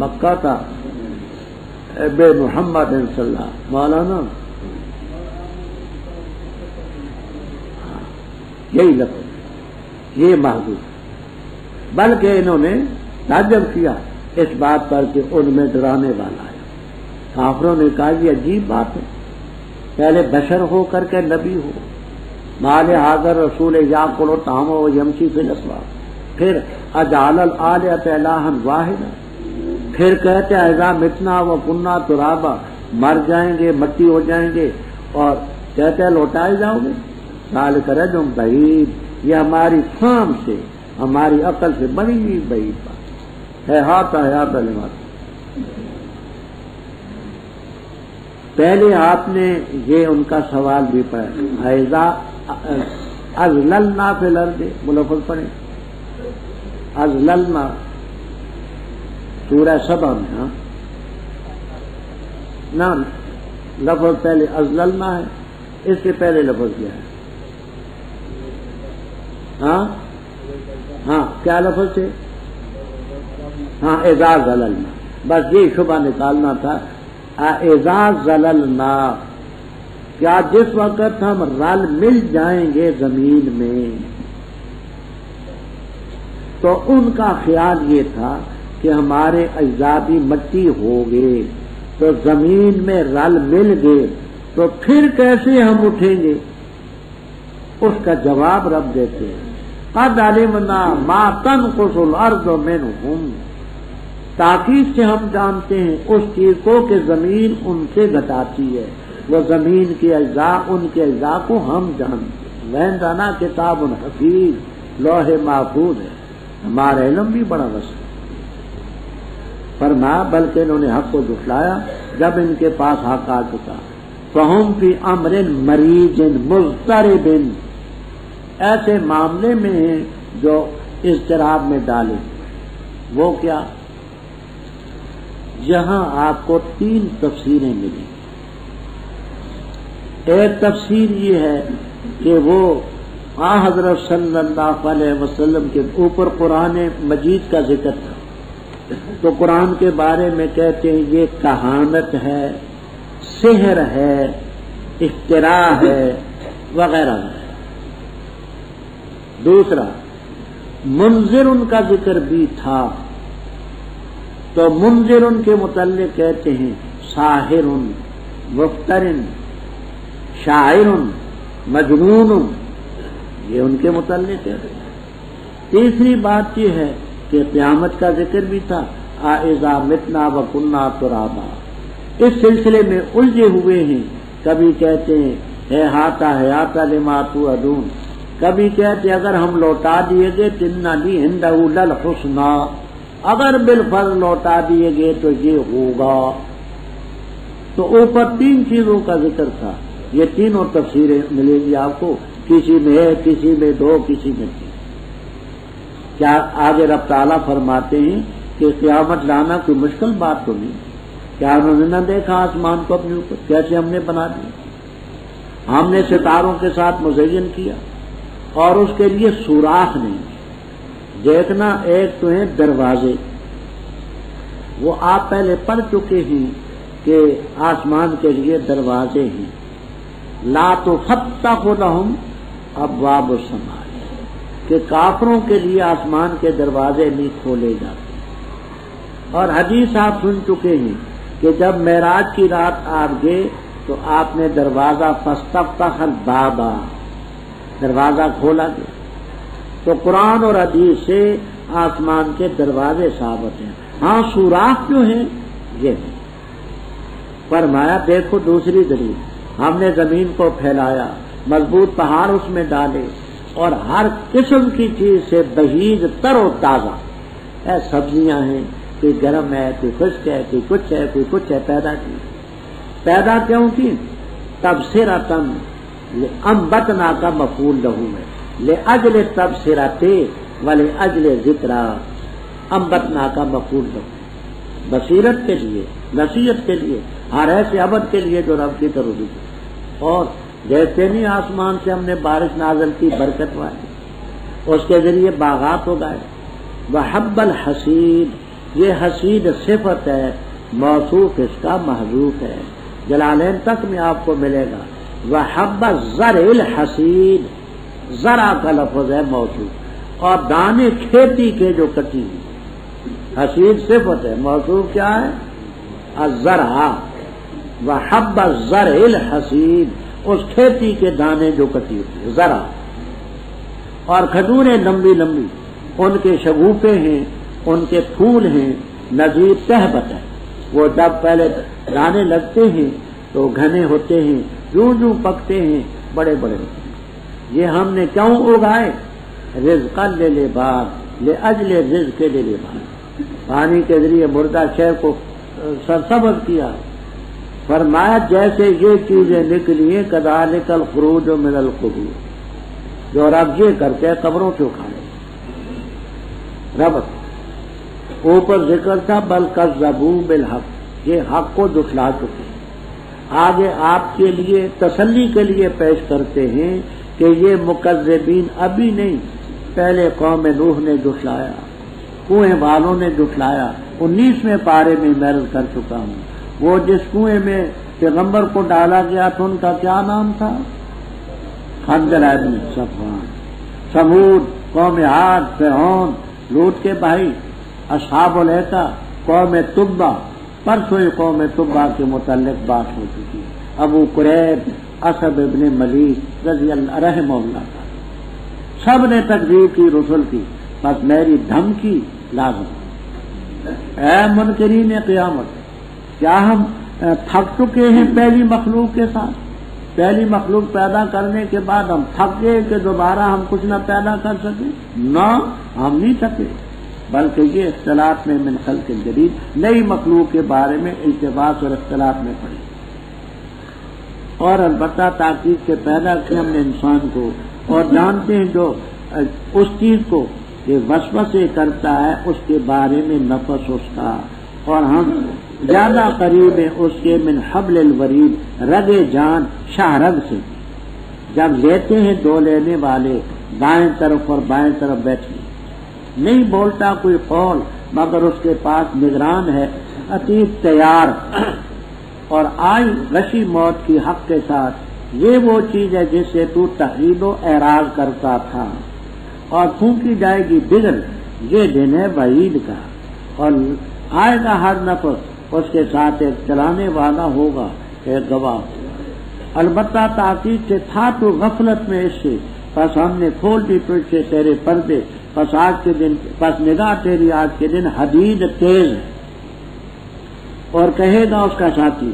مکہ بے محمد صلی اللہ، مولانا یہی لفظ، یہ محدود، بلکہ انہوں نے تعجب کیا اس بات پر کہ ان میں ڈرانے والا ہے۔ کافروں نے کہا یہ عجیب بات ہے، پہلے بشر ہو کر کے نبی ہو، مال حاضر رسول یاکل طعام و یمشی فی الاسواق، پھر اجعل الآلہۃ الہا واحدا، پھر کہتے اذا متنا و کنا ترابا، مر جائیں گے مٹی ہو جائیں گے، اور کہتے لوٹائے جاؤ گے۔ ذالک رجم بعید، یہ ہماری فہم سے، ہماری عقل سے بڑی ہوئی بعید بات ہے۔ ہاتھ لمات، پہلے آپ نے یہ ان کا سوال بھی پڑھا، اذا ازللنا فی الارض، ملفظ پڑھیں ازللنا، سورہ سبا میں، ہاں نہ لفظ پہلے ازللنا ہے، اس کے پہلے لفظ کیا ہے؟ ہاں کیا لفظ تھے؟ ہاں اذا زللنا، بس یہ شبہ نکالنا تھا۔ اذا زللنا، کیا جس وقت ہم رل مل جائیں گے زمین میں، تو ان کا خیال یہ تھا کہ ہمارے اجزاء بھی مٹی ہو گئے تو زمین میں رل مل گئے تو پھر کیسے ہم اٹھیں گے؟ اس کا جواب رب دیتے ہیں قد علمنا ما تنقص الارض منہم، تاکید سے ہم جانتے ہیں اس چیز کو کہ زمین ان سے گھٹاتی ہے، وہ زمین کے اجزاء ان کے اجزاء کو ہم جانتے ہیں۔ وعندنا کتاب حفیظ، لوح محفوظ ہے، ہمارا علم بھی بڑا وسیع۔ فرمایا بلکہ انہوں نے حق کو جھٹلایا جب ان کے پاس حق آ چکا۔ فہم فی امر مریج مضطرب، ایسے معاملے میں ہیں جو اضطراب میں ڈالے۔ وہ کیا؟ یہاں آپ کو تین تفسیریں ملی۔ ایک تفسیر یہ ہے کہ وہ حضرت صلی اللہ علیہ وسلم کے اوپر قرآن مجید کا ذکر تھا، تو قرآن کے بارے میں کہتے ہیں یہ کہانت ہے، سحر ہے، اختراع ہے وغیرہ ہے۔ دوسرا منذر ان کا ذکر بھی تھا، تو منذر ان کے متعلق کہتے ہیں ساحر، مفترن، شاعر، مجنون، یہ ان کے متعلق ہے۔ تیسری بات یہ ہے کہ قیامت کا ذکر بھی تھا، اذا متنا وکنا ترابا، اس سلسلے میں الجھے ہوئے ہیں. کبھی کہتے ہیں ہے ہاتا لما توعدون، کبھی کہتے اگر ہم لوٹا دیے گئے تنا لی ہندہ للحسنی، اگر بالفرض لوٹا دیے گئے تو یہ ہوگا. تو اوپر تین چیزوں کا ذکر تھا، یہ تینوں تفسیریں ملے گی آپ کو، کسی میں ہے، کسی میں دو، کسی میں تین. کیا آگے رب تعالیٰ فرماتے ہیں کہ قیامت لانا کوئی مشکل بات تو نہیں. کیا انہوں نے نہ دیکھا آسمان کو اپنے اوپر کیسے ہم نے بنا دیا، ہم نے ستاروں کے ساتھ مزین کیا اور اس کے لیے سوراخ نہیں. دیکھنا ایک تو ہیں دروازے، وہ آپ پہلے پڑھ چکے ہیں کہ آسمان کے لیے دروازے ہیں. لا تفتح لهم ابواب السماء، کہ کافروں کے لیے آسمان کے دروازے نہیں کھولے جاتے. اور حدیث آپ سن چکے ہیں کہ جب معراج کی رات آپ گئے تو آپ نے دروازہ فاستفتح الباب، دروازہ کھولا گیا. تو قرآن اور حدیث سے آسمان کے دروازے ثابت ہیں. ہاں سوراخ جو ہیں یہ ہے. فرمایا دیکھو دوسری دلیل، ہم نے زمین کو پھیلایا، مضبوط پہاڑ اس میں ڈالے اور ہر قسم کی چیز سے بہیج تر و تازہ ہے. سبزیاں ہیں، کوئی گرم ہے، کوئی خشک ہے، کوئی کچھ ہے، کوئی کچھ ہے، پیدا کی. پیدا کیوں کی؟ تبصرۃ انبتنا کا مفعول لہو ہے، لاجل تبصرۃ ولاجل ذکرا، انبتنا کا مفعول لہو، بصیرت کے لیے، نصیحت کے لیے، ہر ایسے عبد کے لیے جو رب کی طرف ہے. اور جیسے نہیں آسمان سے ہم نے بارش نازل کی برکت والی، اس کے ذریعے باغات اگائے. وحب الحصید، یہ حصید صفت ہے، موصوف اس کا محذوف ہے. جلالین تک میں آپ کو ملے گا. وحب الزرع الحصید، زرع کا لفظ ہے موصوف، اور دانے کھیتی کے جو کٹی ہوئی. حصید صفت ہے، موصوف کیا ہے؟ الزرع. وحب الزرع الحصید، اس کھیتی کے دانے جو کٹی ہوتی ہے، زرع. اور کھجوریں لمبی لمبی، ان کے شگوفے ہیں، ان کے پھول ہیں، نظیر تہبت ہے. وہ جب پہلے دانے لگتے ہیں تو گھنے ہوتے ہیں، جوں جوں پکتے ہیں بڑے بڑے ہوتے ہیں. یہ ہم نے کیوں اگائے؟ رزقا للعباد، لاجل رزق للعباد. پانی کے ذریعے مردہ شہر کو سرسبز کیا. فرمایا جیسے یہ چیزیں نکلی ہیں کذالک الخروج من القبور، جو رب یہ کرتے ہیں قبروں سے اٹھانے. رب اوپر ذکر تھا بل کذبوا بالحق، یہ حق کو جھٹلا چکے. آگے آپ کے لیے تسلی کے لیے پیش کرتے ہیں کہ یہ مکذبین ابھی نہیں، پہلے قوم نوح نے جھٹلایا، کنویں والوں نے جھٹلایا. 19ویں پارے میں میں عرض کر چکا ہوں. وہ جس کنویں میں پیغمبر کو ڈالا گیا تھا ان کا کیا نام تھا؟ خنزر بن صفوان. سمود، قوم عاد، فرعون، لوط کے بھائی اصحاب الایکا، قوم تبع. پرسوں قوم تبع کے متعلق بات ہو چکی. ابو قریب، اسد ابن ملیک رضی اللہ رحمہ اللہ کا، سب نے تکذیب کی رسل کی. بس میری دھمکی لازم. اے منکرین قیامت، کیا ہم تھک چکے ہیں پہلی مخلوق کے ساتھ؟ پہلی مخلوق پیدا کرنے کے بعد ہم تھک گئے کہ دوبارہ ہم کچھ نہ پیدا کر سکیں؟ نہ، ہم نہیں تھکے، بلکہ یہ اختلاف میں من خلق جدید، نئی مخلوق کے بارے میں التباس اور اختلاف میں پڑی. اور البتہ تاکید سے پیدا کیا ہم نے انسان کو، اور جانتے ہیں جو اس چیز کو کہ وسوسے کرتا ہے اس کے بارے میں نفس اس کا، اور ہم زیادہ قریب ہیں اس کے من حبل الورید، رگ جان شاہ رگ سے. جب لیتے ہیں دو لینے والے دائیں طرف اور بائیں طرف بیٹھے، نہیں بولتا کوئی قول مگر اس کے پاس نگران ہے عتیق تیار. اور آئی غشی موت کی حق کے ساتھ، یہ وہ چیز ہے جس سے تو تحرید و اعراض کرتا تھا، اور پھونکی جائے گی بگل. یہ دن ہے وعید کا، اور آئے گا ہر نفس، اس کے ساتھ ایک چلانے والا ہوگا، ایک گواہ. البتہ تاکید سے تھا تو غفلت میں اس سے، بس ہم نے کھول دی تجھ سے تیرے پردے، پس نگاہ تیری آج کے دن حدید تیز ہے. اور کہے گا اس کا ساتھی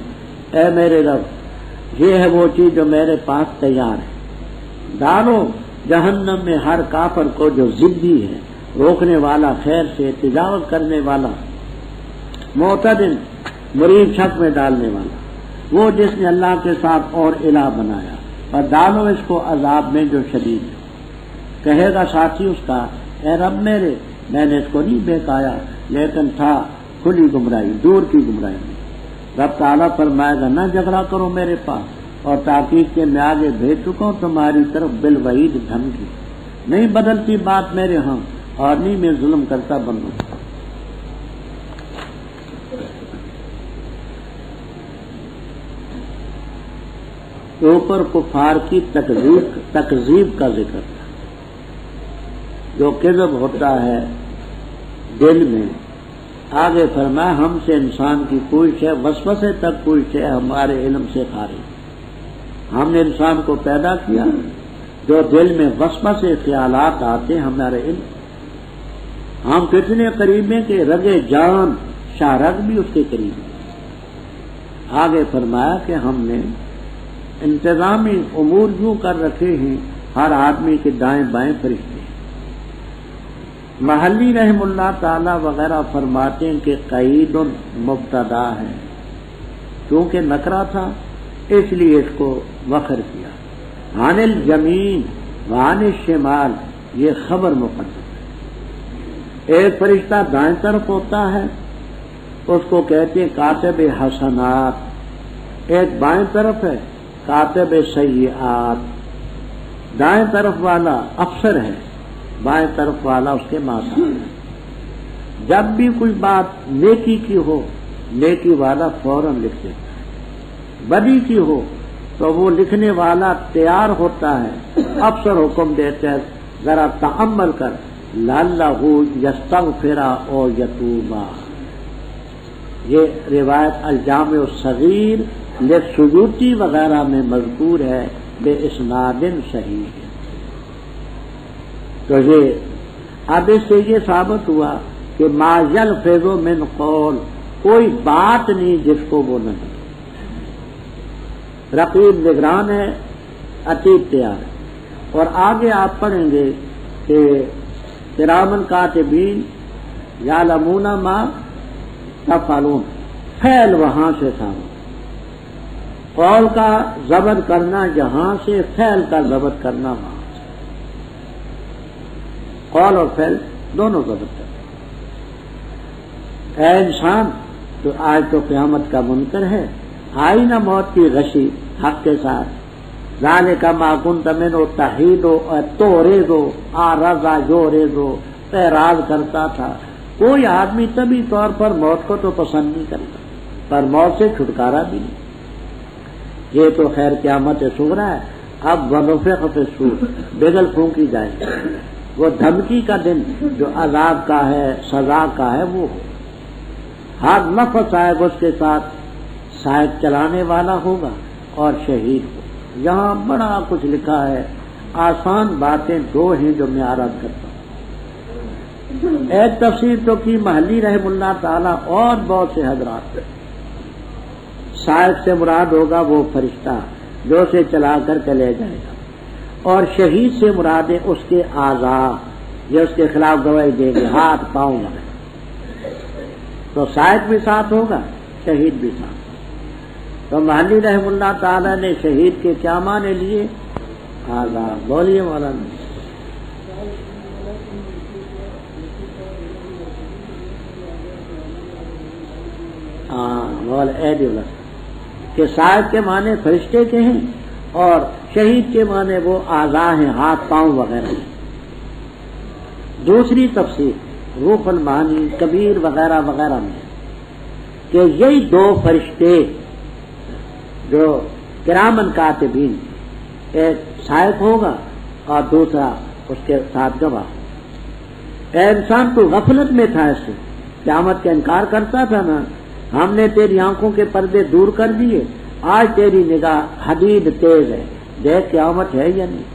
اے میرے رب یہ ہے وہ چیز جو میرے پاس تیار ہے. ڈالو جہنم میں ہر کافر کو جو ضدی ہے، روکنے والا، خیر سے تجاوز کرنے والا، معتدل، مریب شک میں ڈالنے والا، وہ جس نے اللہ کے ساتھ اور الہ بنایا، اور ڈالو اس کو عذاب میں جو شدید ہے. کہے گا ساتھی اس کا اے رب میرے میں نے اس کو نہیں بہکایا لیکن تھا کھلی گمراہی، دور کی گمراہی میں. رب تعالیٰ فرمائے گا نہ جھگڑا کرو میرے پاس، اور تحقیق کے میں آگے بھیج چکا ہوں تمہاری طرف بالوعید دھمکی. نہیں بدلتی بات میرے ہاں اور نہیں میں ظلم کرتا بنوں. اوپر کفار کی تکذیب کا ذکر تھا. جو کذب ہوتا ہے دل میں، آگے فرمایا ہم سے انسان کی کوئی شے وسوسے تک کوئی شے ہمارے علم سے خارج. ہم نے انسان کو پیدا کیا، جو دل میں وسوسے خیالات آتے ہمارے علم. ہم کتنے قریب ہیں کہ رگے جان شاہ رگ بھی اس کے قریب ہے. آگے فرمایا کہ ہم نے انتظامی امور یوں کر رکھے ہیں، ہر آدمی کے دائیں بائیں فرشتے. محلی رحم اللہ تعالی وغیرہ فرماتے ہیں کہ قید مبتدا ہے، کیونکہ نکرا تھا اس لیے اس کو وخر کیا. عن الجمین وعن الشمال یہ خبر مقدم ہے. ایک فرشتہ دائیں طرف ہوتا ہے اس کو کہتے ہیں کاتب حسنات، ایک بائیں طرف ہے کاتب سیئات. دائیں طرف والا افسر ہے، بائیں طرف والا اس کے ماسا ہے. جب بھی کوئی بات نیکی کی ہو نیکی والا فوراً لکھ دیتا ہے، بدی کی ہو تو وہ لکھنے والا تیار ہوتا ہے. افسر حکم دیتے ہیں ذرا تأمل کر لعلہ یستغفر او یتوبا. یہ روایت الجامع الصغیر للسیوطی وغیرہ میں مذکور ہے بے اسناد صحیح ہے. تو یہ اب اس سے یہ ثابت ہوا کہ ما یلفظ من قول، کوئی بات نہیں جس کو وہ نہیں. رقیب نگران ہے، عتیب تیار ہے. اور آگے آپ پڑھیں گے کہ کرامن کاتبین یعلمون ما تفعلون، فعل وہاں سے تھا. قول کا ضبط کرنا جہاں سے، فعل کا ضبط کرنا وہاں سے. قول اور فعل دونوں ضبط کرنا. اے انسان تو آج تو قیامت کا منکر ہے، آئی نہ موت کی غشی حق کے ساتھ. ذالک ما کنت منہ تحید تو ریزو آرزا جو ریزو، اعراض کرتا تھا. کوئی آدمی طبی طور پر موت کو تو پسند نہیں کرتا، پر موت سے چھٹکارا بھی نہیں. یہ تو خیر قیامت صغریٰ ہے. اب ونفخ فی الصور، بغل پھونکی جائے گی. وہ دھمکی کا دن جو عذاب کا ہے، سزا کا ہے، وہ ہو. ہر نفس آئے گا اس کے ساتھ سائیک چلانے والا ہوگا اور شہید ہوگا. یہاں بڑا کچھ لکھا ہے. آسان باتیں دو ہیں جو میں عرض کرتا ہوں. ایک تفسیر تو کی محلی رحم اللہ تعالی اور بہت سے حضرات. سائیک سے مراد ہوگا وہ فرشتہ جو اسے چلا کر کے لے جائے گا، اور شہید سے مراد ہے اس کے اعضاء جو اس کے خلاف گواہی دے گے، ہاتھ پاؤں وغیرہ. تو سائیک بھی ساتھ ہوگا، شہید بھی ساتھ. تو محلی رحم اللہ تعالی نے شہید کے کیا معنی لیے؟ اعضاء. بولیے مولانا. کہ سائیک کے معنی فرشتے کے ہیں اور شہید کے معنی وہ اعضاء ہیں، ہاتھ پاؤں وغیرہ ہیں. دوسری تفسیر روح المعانی کبیر وغیرہ وغیرہ میں کہ یہی دو فرشتے جو کرامن کاتبین، ایک سائیک ہوگا اور دوسرا اس کے ساتھ گواہ. اے انسان تو غفلت میں تھا، اس سے قیامت کا انکار کرتا تھا نا. ہم نے تیری آنکھوں کے پردے دور کر دیے، آج تیری نگاہ حدید تیز ہے. دیکھ قیامت ہے یا نہیں،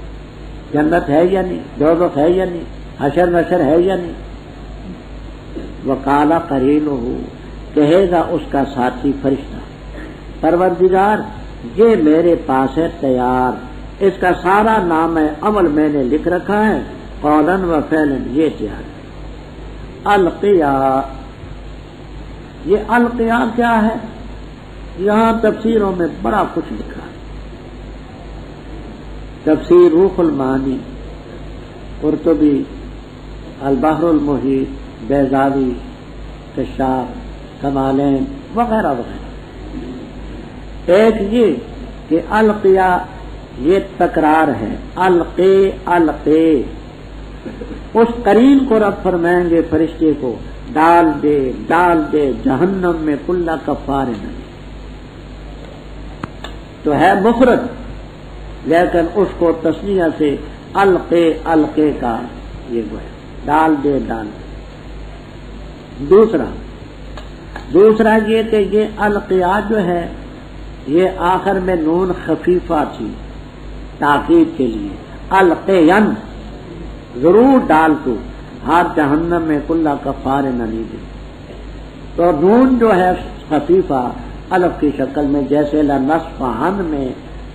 جنت ہے یا نہیں، دوزخ ہے یا نہیں. حشر نشر ہے یا نہیں؟ وقال قرینہ، کہے گا اس کا ساتھی فرشتہ، پروردگار یہ میرے پاس ہے تیار، اس کا سارا نام عمل میں نے لکھ رکھا ہے، قولاً و فعلاً یہ تیار ہے۔ القیا، یہ القیا کیا ہے؟ یہاں تفسیروں میں بڑا کچھ لکھا ہے۔ تفسیر روح المعانی، قرطبی، البحر المحیط، بیضاوی، کشاف، کمالین وغیرہ وغیرہ۔ ایک یہ کہ القیا یہ تکرار ہے، القے القے، اس قرین کو رب فرمائیں گے فرشتے کو ڈال دے جہنم میں کل کفار نہیں، تو ہے مفرد لیکن اس کو تسنیہ سے القے القے کا یہ وہ ہے، ڈال دے۔ دوسرا یہ کہ یہ القیا جو ہے یہ آخر میں نون خفیفہ تھی تاکید کے لیے، القین ضرور ڈال تو ہر جہنم میں کل کفار ننید، تو نون جو ہے خفیفہ الف کی شکل میں، جیسے لنصفحن میں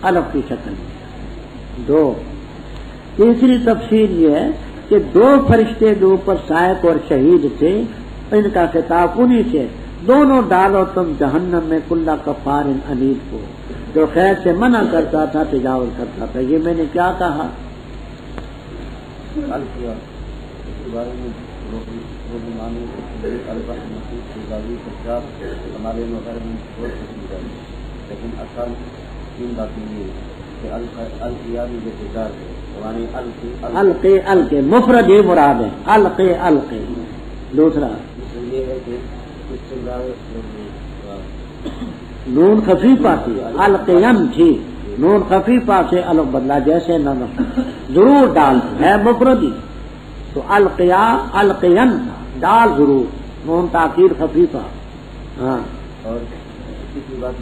الف کی شکل میں۔ تیسری تفسیر یہ ہے کہ دو فرشتے جو اوپر سائق اور شہید تھے، ان کا خطاب انہی سے، دونوں ڈالو تم جہنم میں کل کفار عنید کو، جو خیر سے منع کرتا تھا تجاوز کرتا تھا۔ یہ میں نے کیا کہا؟ القے القے مفرد ہی مراد ہے، القے القے۔ دوسرا نون خفیفہ تھی، القیم تھی، نون خفیفہ سے الف بدلا، جیسے نہ ضرور ڈال ہے مفردی، تو القیا القین ڈال ضرور، نون تاخیر خفیفہ۔ ہاں، اور کسی بات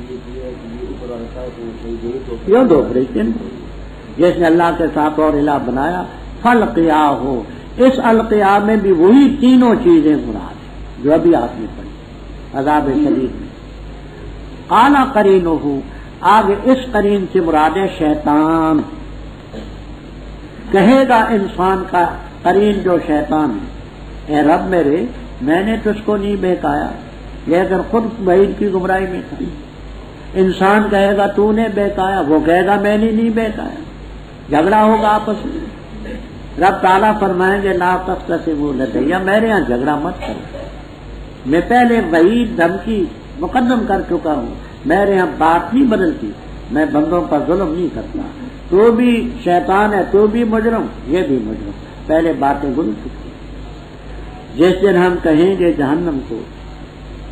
یہ دو فرشتے جس نے اللہ کے ساتھ اور الہ بنایا، فالقیا ہو، اس القیا میں بھی وہی تینوں چیزیں مراد ہیں جو ابھی آپ نے پڑھی عذاب شدید میں۔ اعلیٰ قرین ہو، آگے اس قرین سے مراد ہے شیطان، کہے گا انسان کا قرین جو شیطان ہے، اے رب میرے میں نے تجھ کو نہیں بہکایا، لیکن خود بعید کی گمراہی میں تھا۔ انسان کہے گا تو نے بہکایا، وہ کہے گا میں نے نہیں بہکایا، جھگڑا ہوگا آپس میں۔ رب تعالیٰ فرمائیں گے لا تختصموا لدی، میرے یہاں جھگڑا مت کرو، میں پہلے وعید دھمکی مقدم کر چکا ہوں، میرے یہاں بات نہیں بدلتی، میں بندوں پر ظلم نہیں کرتا، تو بھی شیطان ہے، تو بھی مجرم، یہ بھی مجرم، پہلے باتیں گزر چکی۔ جس دن ہم کہیں گے جہنم کو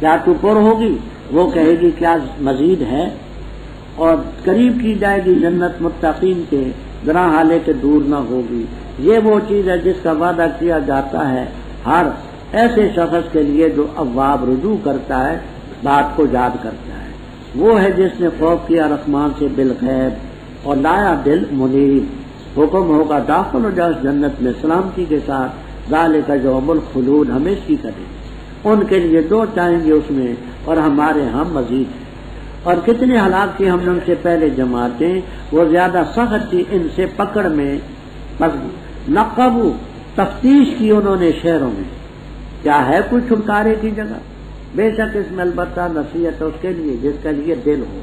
کیا تو پر ہوگی، وہ کہے گی کیا مزید ہے، اور قریب کی جائے گی جنت متقین کے، ذرا حالے کے دور نہ ہوگی۔ یہ وہ چیز ہے جس کا وعدہ کیا جاتا ہے ہر ایسے شخص کے لیے جو اواب رجوع کرتا ہے، بات کو یاد کرتا ہے، وہ ہے جس نے خوف کیا رحمان سے بالغیب اور لایا دل منیب۔ حکم ہوگا داخل ہو جاؤ جنت میں سلامتی کے ساتھ، ذالک یوم الخلود، ہمیشہ کریں، ان کے لیے جو چاہیں گے اس میں، اور ہمارے ہم مزید ہیں۔ اور کتنے ہلاک کی ہم نے ان سے پہلے جماعتیں، وہ زیادہ سخت تھی ان سے پکڑ میں، بس نقبو تفتیش کی انہوں نے شہروں میں، کیا ہے کوئی چھٹکارے کی جگہ؟ بے شک اس میں البتہ نصیحت اس کے لیے جس کے لیے دل ہو،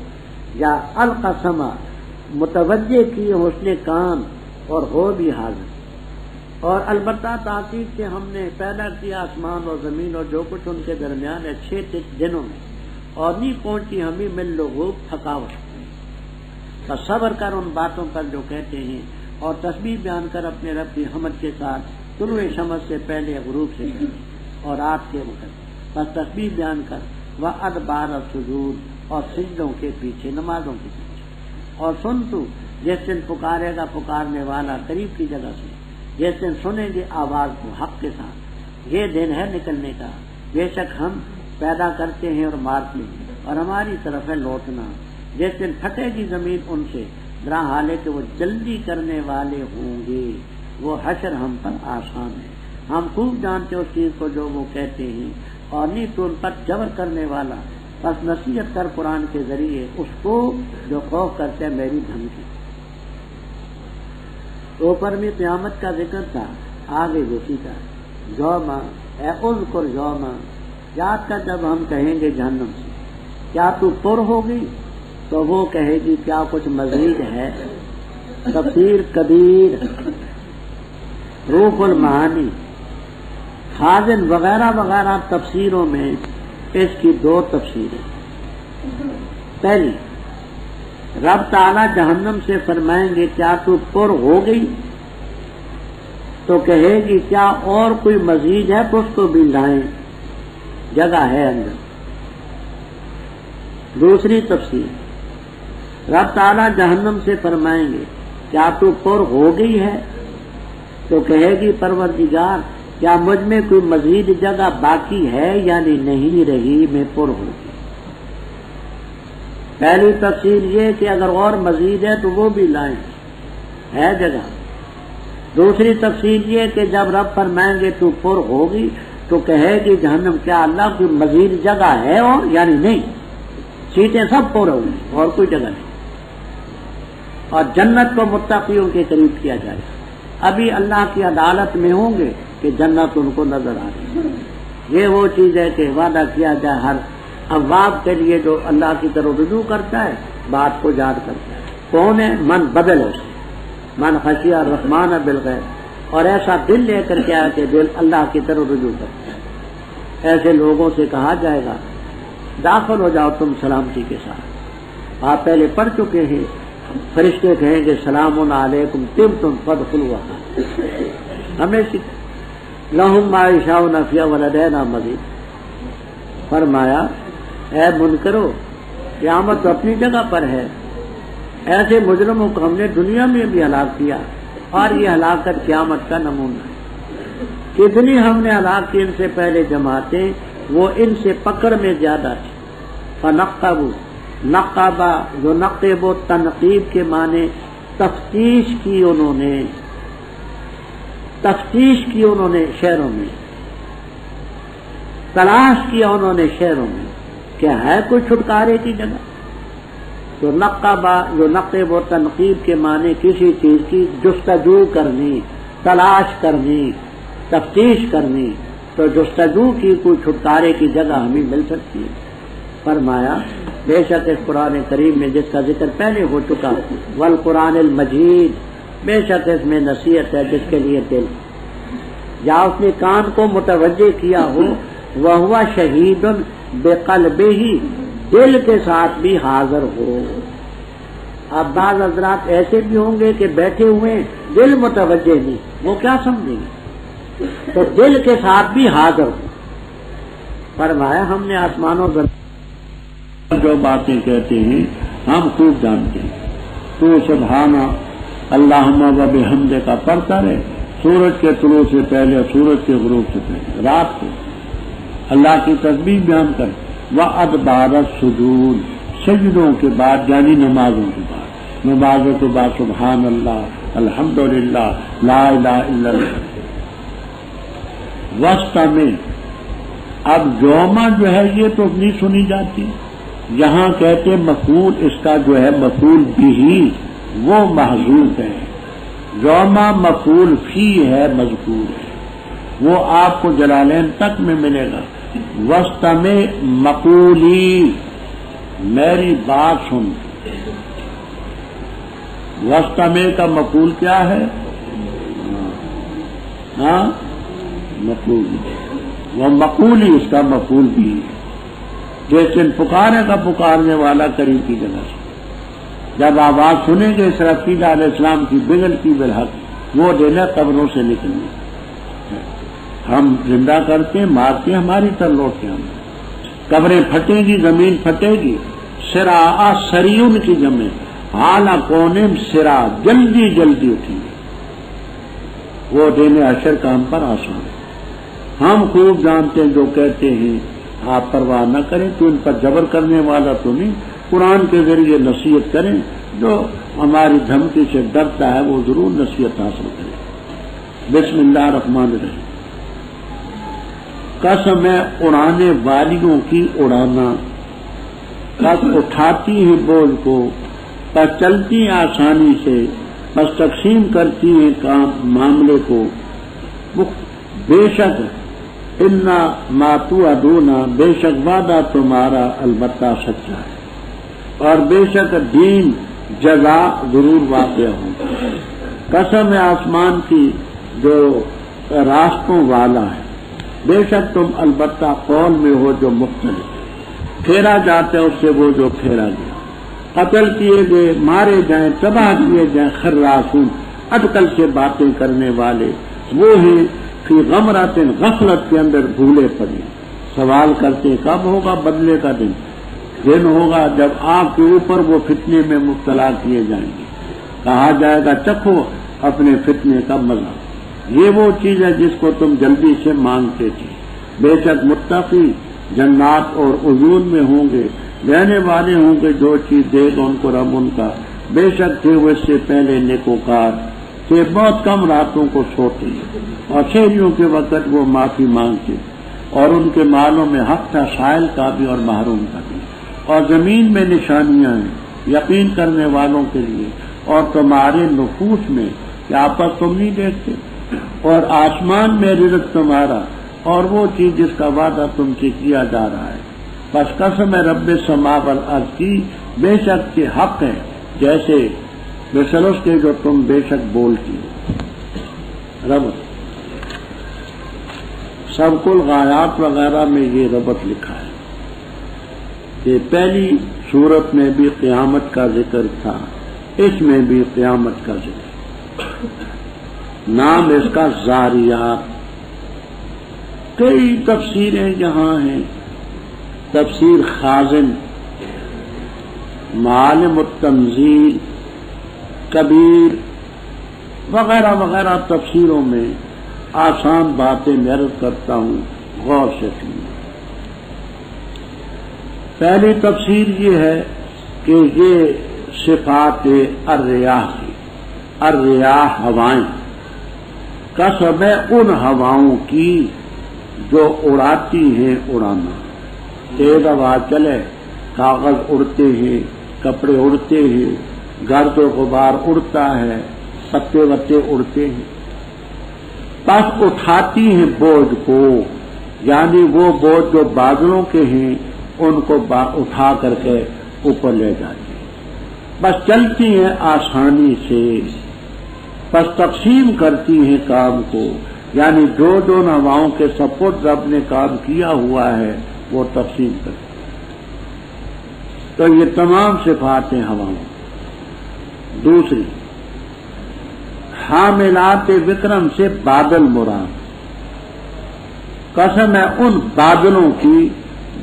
یا القسمہ متوجہ کی حسن کان اور ہو بھی حاضر۔ اور البتہ تاکید سے ہم نے پیدا کیا آسمان اور زمین اور جو کچھ ان کے درمیان ہے 6 دنوں میں، اور نہیں پہنچی ہمیں من لوگوں تھکاوٹ، بس صبر کر ان باتوں پر جو کہتے ہیں، اور تسبیح بیان کر اپنے رب کی حمد کے ساتھ، طلوع شمس سے پہلے غروب سے پہلے اور رات کے وقت، بس تسبیح بیان کر، وادبار السجود، اور سجدوں کے پیچھے، نمازوں کے پیچھے۔ اور سن تو جس دن پکارے گا پکارنے والا قریب کی جگہ سے، جس دن سنیں گے آواز کو حق کے ساتھ، یہ دن ہے نکلنے کا، بے شک ہم پیدا کرتے ہیں اور مارتے ہیں، اور ہماری طرف ہے لوٹنا۔ جس دن پھٹے گی زمین ان سے، ذرا حالے کہ وہ جلدی کرنے والے ہوں گے، وہ حشر ہم پر آسان ہے۔ ہم خوب جانتے اس چیز کو جو وہ کہتے ہیں، اور نہیں تو ان پر جبر کرنے والا، بس نصیحت کر قرآن کے ذریعے اس کو جو خوف کرتے ہیں میری دھمکی۔ اوپر میں قیامت کا ذکر تھا، آگے اسی کا یوما اے اذکر یوما، یاد کر جب ہم کہیں گے جہنم سے کیا تو پر ہوگی، تو وہ کہے گی کیا کچھ مزید ہے۔ تفسیر کبیر، روح المعانی، خازن وغیرہ وغیرہ تفسیروں میں اس کی دو تفسیریں۔ پہلی، رب تعالی جہنم سے فرمائیں گے کیا تو پر ہو گئی، تو کہے گی کیا اور کوئی مزید ہے تو اس کو بھی لائیں، جگہ ہے اندر۔ دوسری تفسیر، رب تعالی جہنم سے فرمائیں گے کیا تو پر ہو گئی ہے، تو کہے گی پروردگار کیا مجھ میں کوئی مزید جگہ باقی ہے یعنی نہیں رہی، میں پر ہوں گی۔ پہلی تفسیر یہ کہ اگر اور مزید ہے تو وہ بھی لائیں، ہے جگہ۔ دوسری تفسیر یہ کہ جب رب فرمائیں گے تو پر ہوگی تو کہے گی جہنم کیا اللہ کی مزید جگہ ہے، اور یعنی نہیں، سیٹیں سب پر ہوگی اور کوئی جگہ نہیں۔ اور جنت کو متقیوں کے قریب کیا جائے گا، ابھی اللہ کی عدالت میں ہوں گے کہ جنت ان کو نظر آ رہی ہے۔ یہ وہ چیز ہے کہ وعدہ کیا جائے ہر اواب کے لیے جو اللہ کی طرف رجوع کرتا ہے، بات کو یاد کرتا ہے۔ کون ہے؟ من بدل ہو سے من خشی الرحمن بالغیب، اور ایسا دل لے کر کے آیا کہ دل اللہ کی طرف رجوع کرتا ہے۔ ایسے لوگوں سے کہا جائے گا داخل ہو جاؤ تم سلامتی کے ساتھ، آپ پہلے پڑھ چکے ہیں۔ فرشتے کہیں گے سلام علیکم طبتم فادخلوها، ہمیں لہم ما یشاؤون فیہا ولدینا مزید۔ فرمایا اے منکرو، قیامت تو اپنی جگہ پر ہے، ایسے مجرموں کو ہم نے دنیا میں بھی ہلاک کیا، اور یہ ہلاکت قیامت کا نمونہ ہے۔ کتنی ہم نے ہلاک کی ان سے پہلے جماعتیں، وہ ان سے پکڑ میں زیادہ تھی۔ فنقبوا، نقبہ جو نقب و تنقیب کے معنی تفتیش کی، انہوں نے تفتیش کی، انہوں نے شہروں میں تلاش کیا، انہوں نے شہروں میں کہ ہے کوئی چھٹکارے کی جگہ۔ تو نقبہ جو نقب و تنقیب کے معنی کسی چیز کی جستجو کرنی، تلاش کرنی، تفتیش کرنی، تو جستجو کی کوئی چھٹکارے کی جگہ ہمیں مل سکتی ہے۔ فرمایا بے شک اس قرآن کریم میں جس کا ذکر پہلے ہو چکا، والقرآن المجید، بے شک اس میں نصیحت ہے جس کے لیے دل یا اس نے کان کو متوجہ کیا ہو، وہو شہید بقلبہ، دل کے ساتھ بھی حاضر ہو۔ اب بعض حضرات ایسے بھی ہوں گے کہ بیٹھے ہوئے دل متوجہ نہیں، وہ کیا سمجھیں گے؟ تو دل کے ساتھ بھی حاضر ہو۔ فرمایا ہم نے آسمانوں پر جو باتیں کہتے ہیں ہم خوب جانتے ہیں، تو سبحانہ اللہم و بحمدہ کا پڑھتا رہے، سورج کے طلوع سے پہلے، سورج کے غروب سے پہلے، رات کو اللہ کی تسبیح بیان کر، وادبار السجود، سجدوں کے بعد یعنی نمازوں کے بعد، نمازوں کے بعد سبحان اللہ، الحمدللہ، لا الہ الا اللہ۔ وسط میں اب یوما جو ہے یہ تو نہیں سنی جاتی، یہاں کہتے مفعول اس کا جو ہے مفعول بھی وہ محذوف ہے، یوما مفعول فی ہے، مذکور ہے، وہ آپ کو جلالین تک میں ملے گا۔ وسط میں مقولی، میری بات سن، وسط میں کا مفعول کیا ہے؟ ہاں مقولی، وہ مقولی اس کا مفعول بھی ہے۔ جیسے پکارے کا پکارنے والا قریب کی جگہ سے، جب آواز سنیں گے اسرافیل علیہ السلام کی بغل کی بالحق، وہ دینا قبروں سے نکلنے، ہم زندہ کرتے مارتے ہماری طرح لوٹتے، ہم قبریں پھٹیں گی، زمین پھٹے گی، سرا سریون کی جمع، حالہ کونم سرا، جلدی جلدی اٹھیں گے، وہ دینے حشر کا ہم پر آسان ہے۔ ہم خوب جانتے ہیں جو کہتے ہیں آپ پرواہ نہ کریں، تو ان پر جبر کرنے والا تو نہیں، قرآن کے ذریعے نصیحت کریں، جو ہماری دھمکی سے ڈرتا ہے وہ ضرور نصیحت حاصل کرے۔ بسم اللہ الرحمن الرحیم۔ قسم ہے اڑانے والیوں کی اڑانا، بس اٹھاتی ہیں بوجھ کو، بس چلتی ہیں آسانی سے، بس تقسیم کرتی ہیں کام معاملے کو۔ بے شک انا ما توعدون، بے شک وعدہ تمہارا البتہ سچا ہے، اور بے شک دین جزا ضرور واقع ہوگا۔ قسم ہے آسمان کی جو راستوں والا ہے، بے شک تم البتہ قول میں ہو جو مختلف، پھیرا جاتا ہے اس سے وہ جو پھیرا گیا، قتل کیے گئے، مارے جائیں، تباہ کیے جائیں، خراسون اٹکل سے باتیں کرنے والے، وہ ہیں فی غمرات، غفلت کے اندر بھولے پڑے، سوال کرتے کب ہوگا بدلے کا دن، دن ہوگا جب آگ کے اوپر وہ فتنے میں مبتلا کیے جائیں گے، کہا جائے گا چکھو اپنے فتنے کا مزہ، یہ وہ چیز ہے جس کو تم جلدی سے مانگتے تھے۔ بے شک متقی جنات اور عیون میں ہوں گے، رہنے والے ہوں گے، جو چیز دے گا ان کو رب ان کا، بے شک تھے وہ اس سے پہلے نیکوکار، کہ بہت کم راتوں کو سوتے اور شہریوں کے وقت وہ معافی مانگتے، اور ان کے مالوں میں حق تھا سائل کا بھی اور محروم کا بھی، اور زمین میں نشانیاں ہیں یقین کرنے والوں کے لیے، اور تمہارے نفوس میں کیا آپس تم نہیں دیکھتے، اور آسمان میں رزق تمہارا، اور وہ چیز جس کا وعدہ تم سے کیا جا رہا ہے۔ بس قسم ہے رب سما والارض کی، بے شک کے حق ہے جیسے مثل اس کے جو تم بے شک بولتی ہو۔ ربط سب الغایات وغیرہ میں یہ ربط لکھا ہے کہ پہلی سورت میں بھی قیامت کا ذکر تھا، اس میں بھی قیامت کا ذکر، نام اس کا زاریات۔ کئی تفسیریں جہاں ہیں، تفسیر خازن، معالم التنزیل، کبیر وغیرہ وغیرہ تفسیروں میں آسان باتیں میں عرض کرتا ہوں، غور سے سنیں۔ پہلی تفسیر یہ ہے کہ یہ صفات الریاح کی، الریاح ہوائیں، قسم ہے ان ہوائوں کی جو اڑاتی ہیں اڑانا، تیز ہوا چلے کاغذ اڑتے ہیں، کپڑے اڑتے ہیں، گرد و غبار اڑتا ہے، پتے وتے اڑتے ہیں، بس اٹھاتی ہیں بوجھ کو، یعنی وہ بوجھ جو بادلوں کے ہیں ان کو اٹھا کر کے اوپر لے جاتی ہیں، بس چلتی ہیں آسانی سے، بس تقسیم کرتی ہیں کام کو، یعنی جو جو ہواؤں کے سپورٹ رب نے کام کیا ہوا ہے وہ تقسیم کرتی ہیں۔ تو یہ تمام صفات ہیں ہواؤں۔ دوسری، حاملات وکرم سے بادل مراد، قسم ہے ان بادلوں کی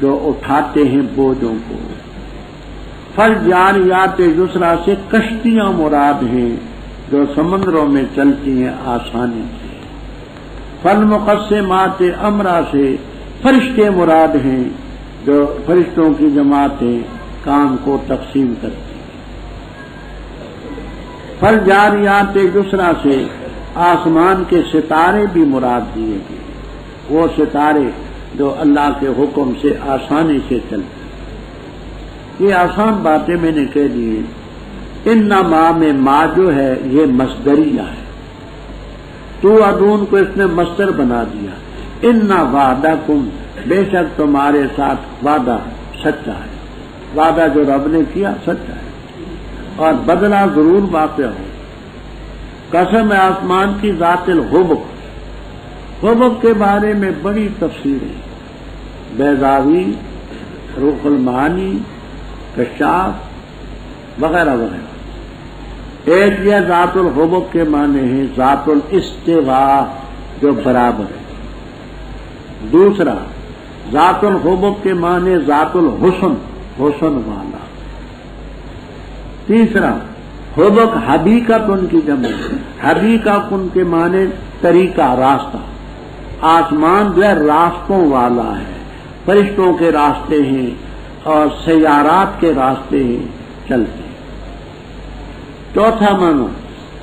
جو اٹھاتے ہیں بوجھوں کو۔ فالجاریات یسرا سے کشتیاں مراد ہیں جو سمندروں میں چلتی ہیں آسانی سے۔ فالمقسمات امرا سے فرشتے مراد ہیں جو فرشتوں کی جماعتیں کام کو تقسیم کرتی ہیں۔ فالجاریات یسرا سے آسمان کے ستارے بھی مراد دیے گئے، وہ ستارے جو اللہ کے حکم سے آسانی سے چلتے ہیں۔ یہ آسان باتیں میں نے کہہ دی۔ انما میں ما جو ہے یہ مصدریہ ہے، تو ادون کو اس نے مصدر بنا دیا۔ انا وعدکم، بے شک تمہارے ساتھ وعدہ سچا ہے، وعدہ جو رب نے کیا سچا ہے، اور بدلہ ضرور واقع ہو۔ قسم آسمان کی ذات الحبک، حبک کے بارے میں بڑی تفسیریں، بیضاوی، روح المعانی، کشاف وغیرہ وغیرہ۔ ایک یہ ذات الحبک کے معنی ہے ذات الاستواء جو برابر ہے، دوسرا ذات الحبک کے معنی ذات الحسن، حسن والا، تیسرا حبک حبیقت ان کی جمع، حبیقت ان کے معنی طریقہ، راستہ۔ آسمان جو ہے راستوں والا ہے، فرشتوں کے راستے ہیں اور سیارات کے راستے ہیں، چلتے ہیں۔ چوتھا معنی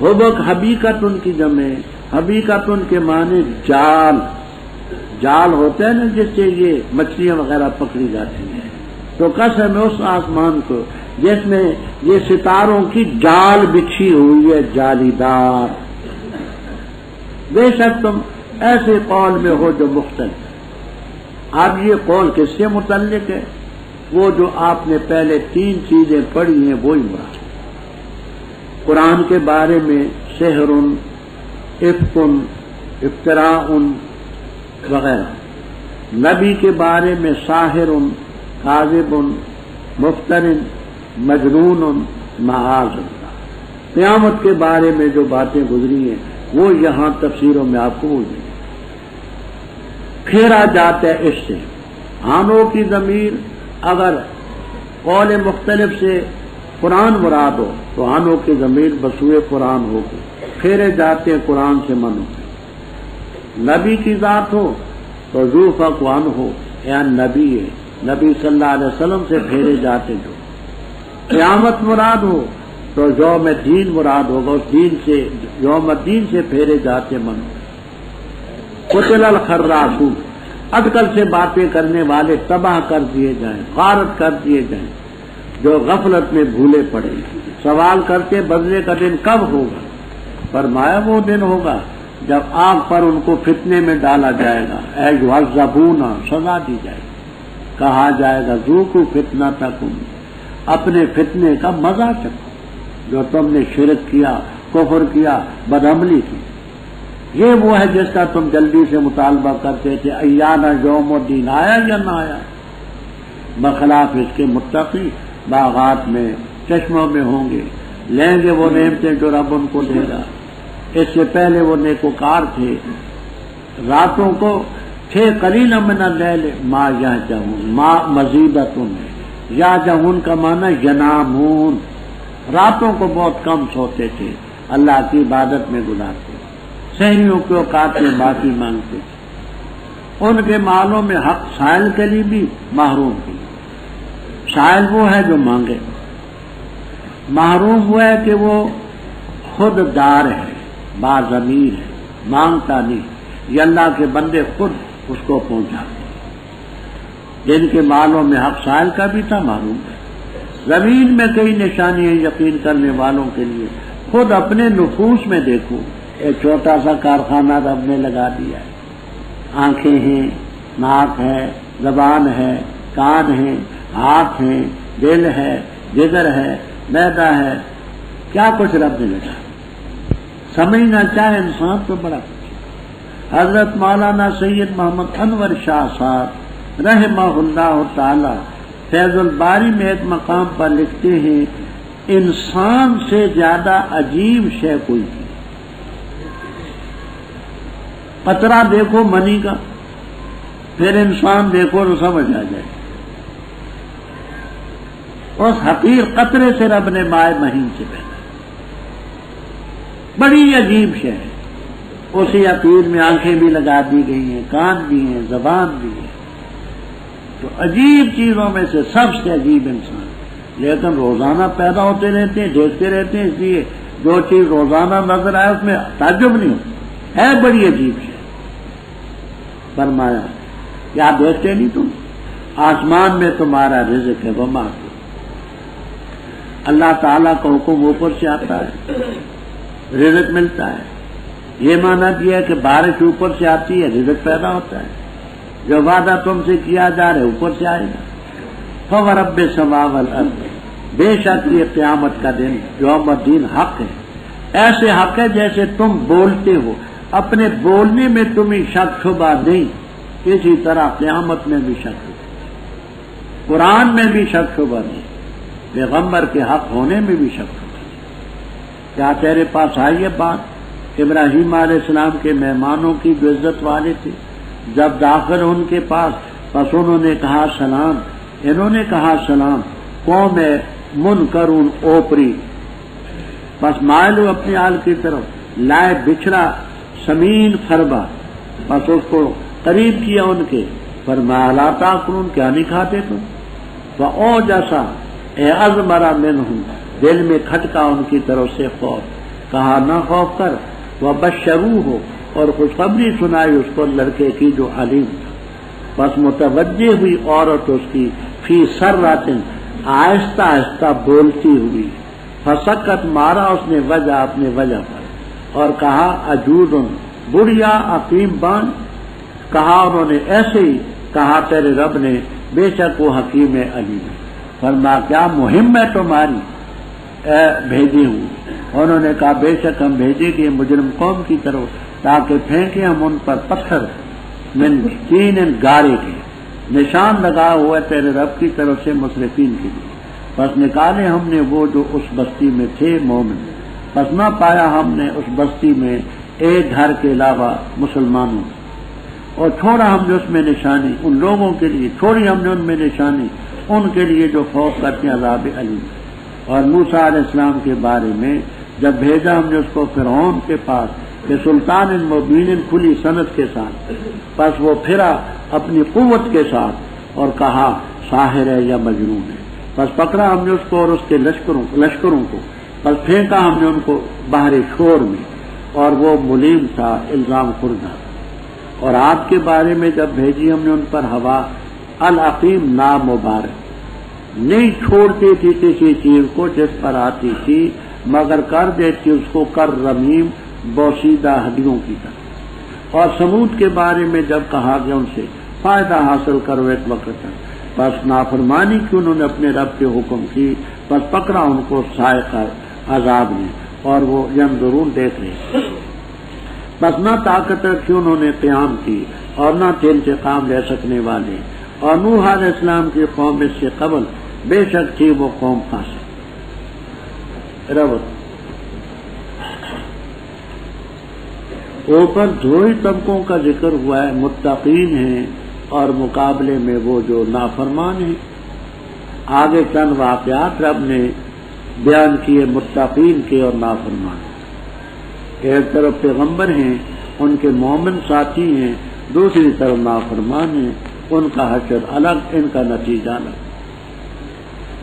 حبک حبیقت ان کی جمع، حبیقت ان کے معنی جال، جال ہوتے ہیں نا جس سے یہ مچھلیاں وغیرہ پکڑی جاتی ہیں، تو قسم ہے اس آسمان کو جس میں یہ ستاروں کی جال بچھی ہوئی ہے جالی دار. بے شک تم ایسے قول میں ہو جو مختلف. اب یہ قول کس سے متعلق ہے؟ وہ جو آپ نے پہلے 3 چیزیں پڑھی ہیں وہی مراد. قرآن کے بارے میں سحر، افک، افتراء وغیرہ، نبی کے بارے میں ساحر، کاذب، مفتر، مجنون، معاذ اللہ. قیامت کے بارے میں جو باتیں گزری ہیں وہ یہاں تفسیروں میں آپ کو بول دیں. پھیرا جاتا ہے اس سے آنوں کی ضمیر، اگر قول مختلف سے قرآن مراد ہو تو آنوں کی ضمیر بسوئے قرآن ہوگی. پھیرے جاتے ہیں قرآن سے منو. نبی کی ذات ہو تو ذو فقوان ہو، یا نبی ہے، نبی صلی اللہ علیہ وسلم سے پھیرے جاتے. جو قیامت مراد ہو تو یوم الدین مراد ہوگا، اس دین سے یوم الدین سے پھیرے جاتے منو. قتل الخراسون، اٹکل سے باتیں کرنے والے تباہ کر دیے جائیں، غارت کر دیے جائیں جو غفلت میں بھولے پڑے. سوال کرتے بدلے کا دن کب ہوگا؟ فرمایا وہ دن ہوگا جب آگ پر ان کو فتنے میں ڈالا جائے گا. اے یعذبون، سزا دی جائے گی. کہا جائے گا ذوقوا فتنتکم، اپنے فتنے کا مزہ چکھو جو تم نے شرک کیا، کفر کیا، بدعملی کی. یہ وہ ہے جس کا تم جلدی سے مطالبہ کرتے تھے ایانا یوم الدین، آیا یا نہ آیا. بخلاف اس کے متقی باغات میں چشموں میں ہوں گے، لیں گے وہ نعمتیں جو رب ان کو دے گا. اس سے پہلے وہ نیکوکار تھے، راتوں کو تھے قلیلا من اللیل ما یہجعون، ما مزیدتن، یہجعون کا معنی ینامون، راتوں کو بہت کم سوتے تھے، اللہ کی عبادت میں گزارتے. سحریوں کے اوقات میں معافی مانگتے. ان کے مالوں میں حق سائل کے لیے بھی، محروم کے لیے. سائل وہ ہے جو مانگے، محروم وہ ہے کہ وہ خود دار ہے، باضمیر ہے، مانگتا نہیں. یہ اللہ کے بندے خود اس کو پہنچاتے. جن کے مالوں میں حق سائل کا بھی تھا، محروم ہے. زمین میں کئی نشانیاں یقین کرنے والوں کے لیے. خود اپنے نفوس میں دیکھو، ایک چھوٹا سا کارخانہ رب نے لگا دیا ہے. آنکھیں ہیں، ناک ہے، زبان ہے، کان ہے، ہاتھ ہیں، دل ہے، جگر ہے، معدہ ہے، کیا کچھ رب نے لگا. سمجھنا چاہے انسان تو بڑا کچھ. حضرت مولانا سید محمد انور شاہ صاحب رحمہ اللہ تعالی فیض الباری میں ایک مقام پر لکھتے ہیں انسان سے زیادہ عجیب شے کوئی نہیں. قطرہ دیکھو منی کا، پھر انسان دیکھو تو سمجھ آ جائے. اس حقیر قطرے سے رب نے مائع مہین سے پیدا. بڑی عجیب شے ہے. اسی حقیر میں آنکھیں بھی لگا دی گئی ہیں، کان بھی ہیں، زبان بھی ہے. تو عجیب چیزوں میں سے سب سے عجیب انسان. لیکن روزانہ پیدا ہوتے رہتے ہیں، دیکھتے رہتے ہیں، اس لیے جو چیز روزانہ نظر آئے اس میں تعجب نہیں ہوتا، ہے بڑی عجیب شے. فرمایا کیا دیکھتے نہیں تم؟ آسمان میں تمہارا رزق ہے، وما اللہ تعالیٰ کا حکم اوپر سے آتا ہے، رزق ملتا ہے. یہ معنی بھی ہے کہ بارش اوپر سے آتی ہے، رزق پیدا ہوتا ہے. جو وعدہ تم سے کیا جا رہا ہے اوپر سے آئے گا. فورب السماء والارض، بے شک یہ قیامت کا دن یوم الدین حق ہے. ایسے حق ہے جیسے تم بولتے ہو، اپنے بولنے میں تمہیں شک شبہ نہیں، اسی طرح قیامت میں بھی شک شبہ، قرآن میں بھی شک شبہ نہیں، پیغمبر کے حق ہونے میں بھی شک شبہ نہیں. کیا تیرے پاس آئی ہے بات؟ ابراہیم علیہ السلام کے مہمانوں کی جو عزت والے تھے، جب داخل ان کے پاس پس انہوں نے کہا سلام، انہوں نے کہا سلام. قوم منکرون اوپری، بس مائل اپنے آل کی طرف، لائے بچھڑا سمین خربہ، بس اس کو قریب کیا ان کے. فرمایا لا تاکلون، کیا نہیں کھاتے تم؟ فاوجس اعظمر منہم، دل میں کھٹکا ان کی طرف سے خوف. کہا نہ خوف کر. وبشروہ، اور خوشخبری سنائی اس کو لڑکے کی جو علیم تھا. بس متوجہ ہوئی عورت اس کی فی سرۃ آہستہ آہستہ بولتی ہوئی. فسکت مارا اس نے وجہ اپنے وجہ پر اور کہا عجوز بڑھیا عقیم بان. کہا انہوں نے ایسے ہی کہا تیرے رب نے بے شک وہ حکیم علیم. فرمایا کیا مہم ہے تمہاری؟ بھیجی ہوں. انہوں نے کہا بے شک ہم بھیجے گے مجرم قوم کی طرف تاکہ پھینکیں ہم ان پر پتھر من تین گارے کے. نشان لگا ہوا ہے تیرے رب کی طرف سے مسرفین کے لیے. بس نکالے ہم نے وہ جو اس بستی میں تھے مومن. بس نہ پایا ہم نے اس بستی میں ایک گھر کے علاوہ مسلمانوں. اور چھوڑا ہم نے اس میں نشانی ان لوگوں کے لیے، چھوڑی ہم نے ان میں نشانی ان کے لیے جو خوف کرتے ہیں عذاب علیم. اور موسیٰ علیہ السلام کے بارے میں جب بھیجا ہم نے اس کو فرعون کے پاس کہ سلطان مبین کھلی سند کے ساتھ، بس وہ پھرا اپنی قوت کے ساتھ اور کہا ساحر ہے یا مجنون ہے. بس پکڑا ہم نے اس کو اور اس کے لشکروں کو، بس پھینکا ہم نے ان کو باہر شور میں، اور وہ ملیم تھا الزام خوردہ. اور آپ کے بارے میں جب بھیجی ہم نے ان پر ہوا العقیم نام مبارک، نہیں چھوڑتی تھی کسی چیز کو جس پر آتی تھی مگر کر دیتی اس کو کر رمیم بوسیدہ ہڈیوں کی طرح. اور سمود کے بارے میں جب کہا گیا ان سے فائدہ حاصل کرو ایک وقت تک، بس نافرمانی کی انہوں نے اپنے رب کے حکم کی، بس پکڑا ان کو سائقہ عذاب نے اور وہ ینظرون دیکھ رہے. بس نہ طاقت رکھی انہوں نے قیام کی اور نہ تھے انتقام لے سکنے والے. اور نوح علیہ السلام کی قوم اس سے قبل بے شک تھی وہ قوم فاسق. اوپر دو ہی طبقوں کا ذکر ہوا ہے، متقین ہیں اور مقابلے میں وہ جو نافرمان ہیں. آگے چند واقعات رب نے بیان کیے متقین کے اور نافرمان. ایک طرف پیغمبر ہیں، ان کے مومن ساتھی ہیں، دوسری طرف نافرمان ہیں، ان کا حشر الگ، ان کا نتیجہ الگ.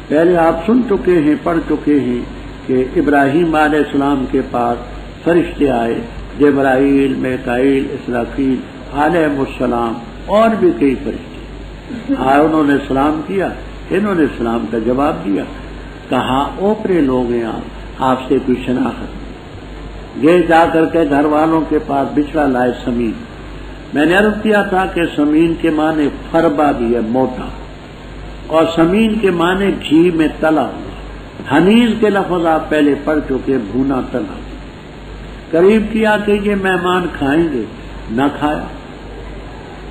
پہلے آپ سن چکے ہیں، پڑھ چکے ہیں کہ ابراہیم علیہ السلام کے پاس فرشتے آئے، جبرائیل، میکائیل، اسرافیل علیہ السلام اور بھی کئی فرشتے آئے. انہوں نے سلام کیا، انہوں نے سلام کا جواب دیا. کہا اوپرے لوگ ہیں آپ سے کوئی شناخت. یہ جا کر کے گھر والوں کے پاس بچڑا لائے سمین. میں نے عرض کیا تھا کہ سمین کے معنی فربا بھی ہے، موٹا، اور سمین کے معنی گھی میں تلا ہوا. حنیز کے لفظ آپ پہلے پڑھ چکے، بھونا تلا. قریب کیا کہ یہ مہمان کھائیں گے، نہ کھایا.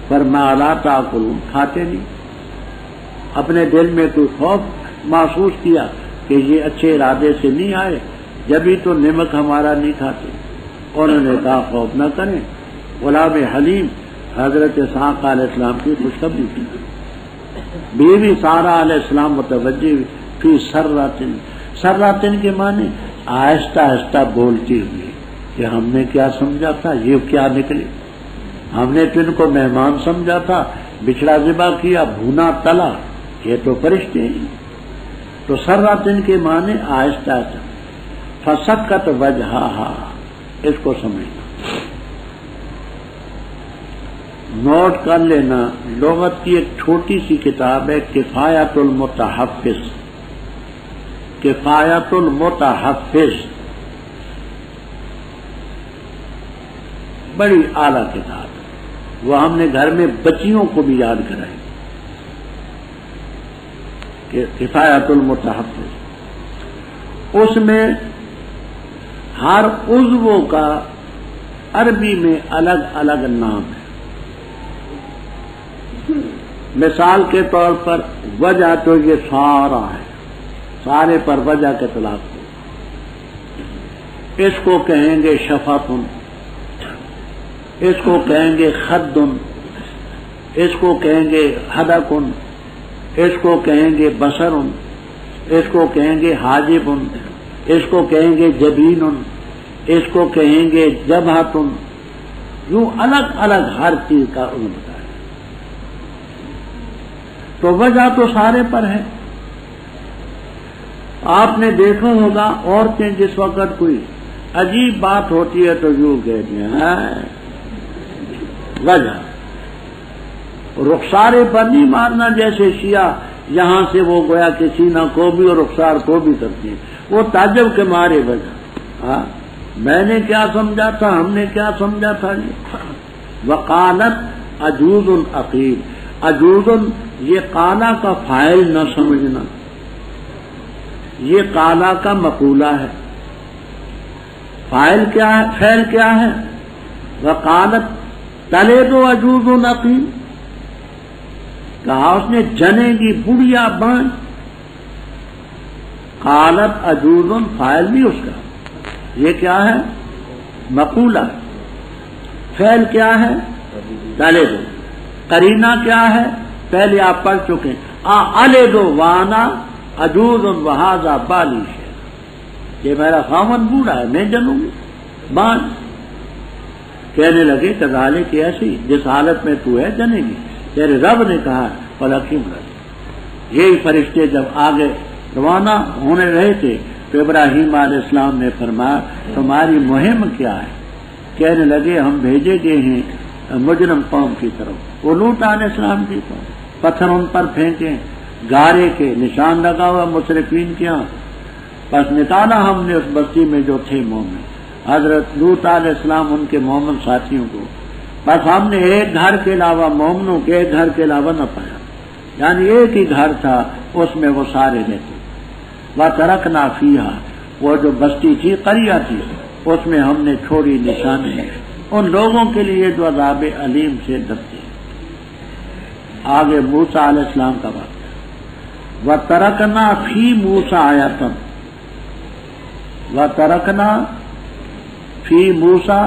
پر لا تاکلون، کھاتے نہیں. اپنے دل میں کوئی خوف محسوس کیا کہ یہ اچھے ارادے سے نہیں آئے، جبھی تو نمک ہمارا نہیں کھاتے. انہوں نے کہا خوف نہ کریں، غلام حلیم حضرت اسحاق علیہ السلام کی خوشخبری تھی. بیوی سارہ علیہ السلام متوجہ فی سراتن. سراتن کے معنی آہستہ آہستہ بولتی ہوئی کہ ہم نے کیا سمجھا تھا، یہ کیا نکلے. ہم نے تو ان کو مہمان سمجھا تھا، بچڑا ذبح کیا، بھونا تلا، یہ تو فرشتے ہیں. تو سراتن کے معنی آہستہ آہستہ. فسکت وجہہا، اس کو سمجھنا، نوٹ کر لینا. لغت کی ایک چھوٹی سی کتاب ہے کفایت المتحفظ. کفایت المتحفظ بڑی اعلیٰ کتاب ہے، وہ ہم نے گھر میں بچیوں کو بھی یاد کرائی. کہ کفایت المتحفظ، اس میں ہر عضو کا عربی میں الگ الگ نام ہے. مثال کے طور پر وجہ تو یہ سارا ہے، سارے پر وجہ کے اطلاق ہو. اس کو کہیں گے شفافن، اس کو کہیں گے خدن، اس کو کہیں گے حدقن، اس کو کہیں گے بصرن، اس کو کہیں گے حاجبن، اس کو کہیں گے جبینن، اس کو کہیں گے جبہتن. یوں الگ الگ ہر چیز کا علم بتایا. تو وجہ تو سارے پر ہے. آپ نے دیکھا ہوگا عورتیں جس وقت کوئی عجیب بات ہوتی ہے تو یوں کہتی ہیں وجہ، رخسار پر نہیں مارنا جیسے شیعہ یہاں سے وہ گویا کہ سینہ کو بھی اور رخسار کو بھی کرتی ہے، وہ تعجب کے مارے وجہ میں نے کیا سمجھا تھا، ہم نے کیا سمجھا تھا. وقالت عجوز عقیم، عجوز یہ قالا کا فاعل نہ سمجھنا، یہ قالا کا مقولہ ہے. فاعل کیا ہے، فعل کیا ہے؟ وقالت تلے دو عجوز عقیم، کہا اس نے جنے گی بڑھیا بان. قالت عجوز فاعل بھی اس کا، یہ کیا ہے؟ مقولہ. فعل کیا ہے؟ تلے دو. قرینہ کیا ہے؟ پہلے آپ پڑھ چکے الے دو وانا عجوز وہذا بالی ہے، یہ میرا خاوند بوڑھا ہے میں جنوں گی بان. کہنے لگے کذالک ایسی جس حالت میں تو ہے جنے گی. تیرے رب نے کہا فلکیم رب. یہی فرشتے جب آگے روانہ ہونے رہے تھے تو ابراہیم علیہ السلام نے فرمایا تمہاری مہم کیا ہے؟ کہنے لگے ہم بھیجے گئے ہیں مجرم قوم کی طرف. وہ لوط علیہ السلام کی طرف پتھر ان پر پھینکے، گارے کے نشان لگا ہوا مشرکین کے ہاں. بس نکالا ہم نے اس بستی میں جو تھے مومن، حضرت لوط علیہ السلام ان کے مومن ساتھیوں کو. بس ہم نے ایک گھر کے علاوہ مومنوں کے ایک گھر کے علاوہ نہ پایا، یعنی ایک ہی گھر تھا اس میں وہ سارے رہتے. وَتَرَكْنَا فِيهَا، وہ جو بستی تھی قریہ تھی اس میں ہم نے چھوڑی نشانی ان لوگوں کے لیے جو عذاب علیم سے ڈرتے. آگے موسیٰ علیہ السلام کا بات. وَتَرَكْنَا فِي مُوسَىٰ آیَةً، وَتَرَكْنَا فِي مُوسَىٰ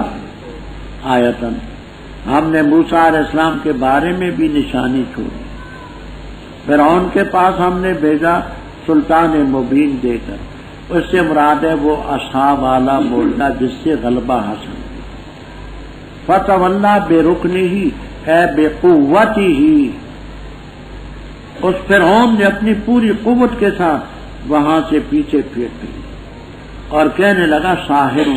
آیَةً، ہم نے موسیٰ علیہ السلام کے بارے میں بھی نشانی چھوڑی. فرعون کے پاس ہم نے بھیجا سلطان مبین دے کر، اس سے مراد ہے وہ عصا والا موجہ جس سے غلبہ حاصل. فتولیٰ بے رکنی ہی اے بے قوتی ہی، اس فرعون نے اپنی پوری قوت کے ساتھ وہاں سے پیچھے پھیٹ گئی اور کہنے لگا ساحر.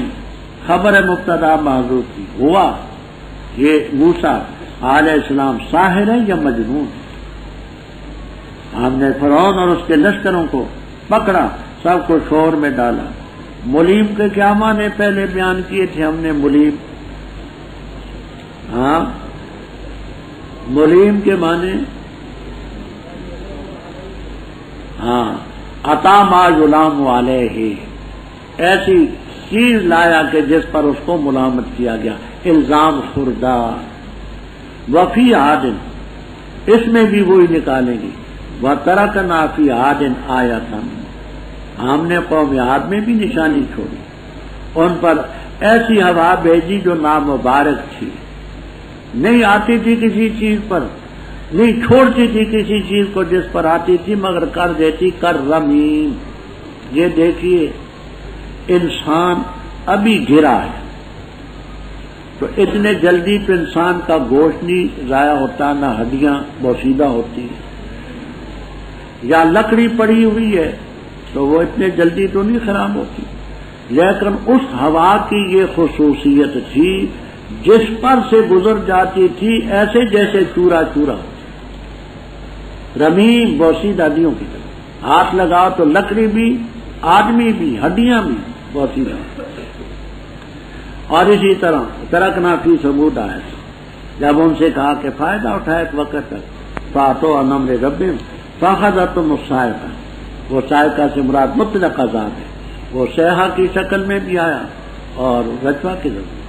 خبر مبتدا محذوف کی ہوا یہ موسیٰ علیہ السلام ساحر ہے یا مجنون. ہم نے فرعون اور اس کے لشکروں کو پکڑا، سب کو شور میں ڈالا. ملیم کے کیا معنی پہلے بیان کیے تھے ہم نے. ملیم، ہاں ملیم کے معنی عطا ما یلام علیہ، ایسی چیز لایا کہ جس پر اس کو ملامت کیا گیا، الزام خوردہ. وفی عادن، اس میں بھی وہی نکالیں گی. وَتَرَكْنَا فِي عَادٍ آیَةً، ہم نے قوم عاد میں بھی نشانی چھوڑی. ان پر ایسی ہوا بھیجی جو نامبارک تھی، نہیں آتی تھی کسی چیز پر، نہیں چھوڑتی تھی کسی چیز کو جس پر آتی تھی، مگر کر دیتی کر رمیم. یہ دیکھیے انسان ابھی گرا ہے تو اتنے جلدی تو انسان کا گوشت نہیں ضائع ہوتا، نہ ہڈیاں بوسیدہ ہوتی ہیں. یا لکڑی پڑی ہوئی ہے تو وہ اتنے جلدی تو نہیں خراب ہوتی. لیکن اس ہوا کی یہ خصوصیت تھی جس پر سے گزر جاتی تھی ایسے جیسے چورا چورا، رمیم بوسیدہ ہڈیوں کی طرح. ہاتھ لگاؤ تو لکڑی بھی، آدمی بھی، ہڈیاں بھی بوسیدہ. اور اسی طرح ترکنا فی ثمود آئے، جب ان سے کہا کہ فائدہ اٹھائے ایک وقت تک فاتو انم رب فاخذتهم الصاعقہ، وہ صاعقہ سے مراد مطلق عذاب ہے، وہ صیحہ کی شکل میں بھی آیا اور رجفہ کی ضرورت.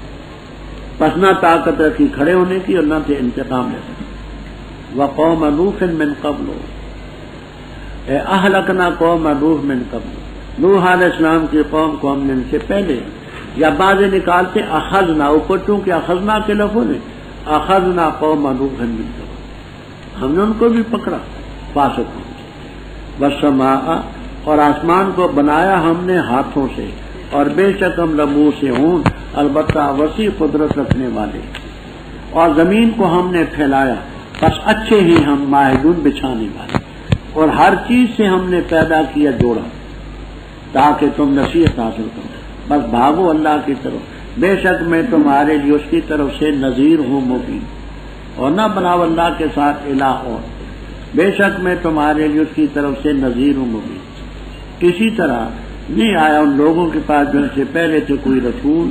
پس نہ طاقت رکھی کھڑے ہونے کی اور نہ تھے انتقام لینے. وقوم نوح من قبل اہلکنا قوم نوح من قبل، نوح علیہ السلام کی قوم کو ہم نے ان سے پہلے، یا بعض نکالتے اخذنا، اوپر چونکہ اخذنا کے لفظ ہے، اخذنا قوم نوح من قبل، ہم نے ان کو بھی پکڑا. فاسقوں والسماء، اور آسمان کو بنایا ہم نے ہاتھوں سے، اور بے شک ہم لمو سے ہوں، البتہ وسیع قدرت رکھنے والے. اور زمین کو ہم نے پھیلایا، بس اچھے ہی ہم ماہدون بچھانے والے. اور ہر چیز سے ہم نے پیدا کیا جوڑا تاکہ تم نصیحت حاصل کرو. بس بھاگو اللہ کی طرف، بے شک میں تمہارے لیے اس کی طرف سے نذیر ہوں مبین، اور نہ بناؤ اللہ کے ساتھ الہ اور، بے شک میں تمہارے لیے اس کی طرف سے نذیر ہوں مبین۔ اسی طرح نہیں آیا ان لوگوں کے پاس جو ان سے پہلے تھے کوئی رسول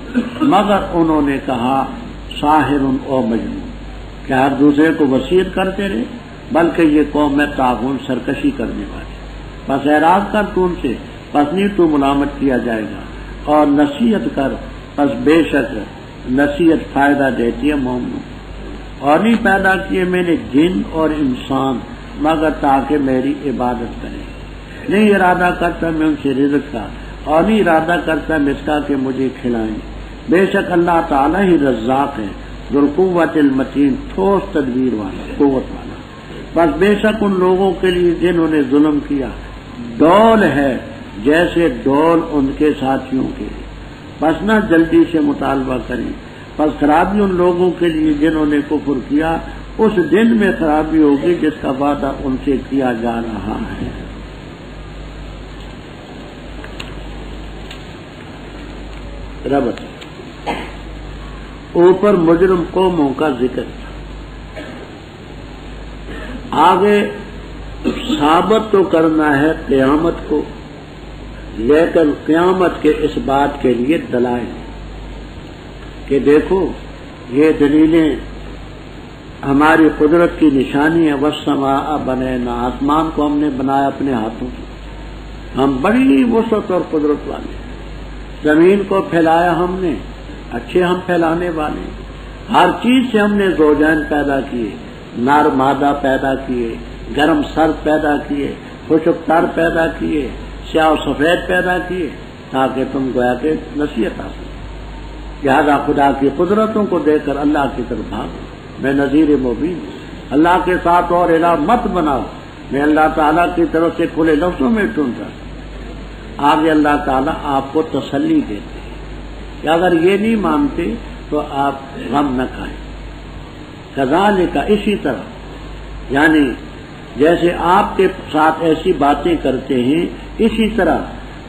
مگر انہوں نے کہا ساحر و مجنون، کیا ہر دوسرے کو وصیت کرتے رہے، بلکہ یہ قوم ہے طاغون سرکشی کرنے والی، بس اعراض کر تو ان سے، بس نہیں تو ملامت کیا جائے گا، اور نصیحت کر، بس بے شک نصیحت فائدہ دیتی ہے مومنوں۔ اور نہیں پیدا کیے میں نے جن اور انسان مگر تاکہ میری عبادت کریں، نہیں ارادہ کرتا میں ان سے رزق کا، اور نہیں ارادہ کرتا میں اس کا کہ مجھے کھلائیں، بے شک اللہ تعالیٰ ہی رزاق ہے ذوالقوت المتین، ٹھوس تدبیر والا، قوت والا۔ بس بے شک ان لوگوں کے لیے جنہوں نے ظلم کیا ڈول ہے جیسے ڈول ان کے ساتھیوں کے، بس نہ جلدی سے مطالبہ کریں، بس خرابی ان لوگوں کے لیے جنہوں نے کفر کیا، اس دن میں خرابی ہوگی جس کا وعدہ ان سے کیا جا رہا ہے۔ ربط اوپر مجرم قوموں کا ذکر تھا، آگے ثابت تو کرنا ہے قیامت کو، لیکن قیامت کے اس بات کے لیے دلائل کہ دیکھو یہ دلیلیں ہماری قدرت کی نشانی ہے، والسماء بنینا، آسمان کو ہم نے بنایا اپنے ہاتھوں سے، ہم بڑی وسعت اور قدرت والے ہیں، زمین کو پھیلایا ہم نے، اچھے ہم پھیلانے والے ہیں، ہر چیز سے ہم نے زوجین پیدا کیے، نر مادہ پیدا کیے، گرم سرد پیدا کیے، خشک تر پیدا کیے، سیاہ و سفید پیدا کیے، تاکہ تم گویا کہ نصیحت حاصل، لہذا خدا کی قدرتوں کو دیکھ کر اللہ کی طرف بھاگو، میں نذیر مبین ہوں، اللہ کے ساتھ اور الہ مت بناؤ، میں اللہ تعالیٰ کی طرف سے کھلے لفظوں میں ٹھونتا۔ آگے اللہ تعالیٰ آپ کو تسلی دیتے ہیں کہ اگر یہ نہیں مانتے تو آپ غم نہ کھائیں، کذالک، اسی طرح، یعنی جیسے آپ کے ساتھ ایسی باتیں کرتے ہیں اسی طرح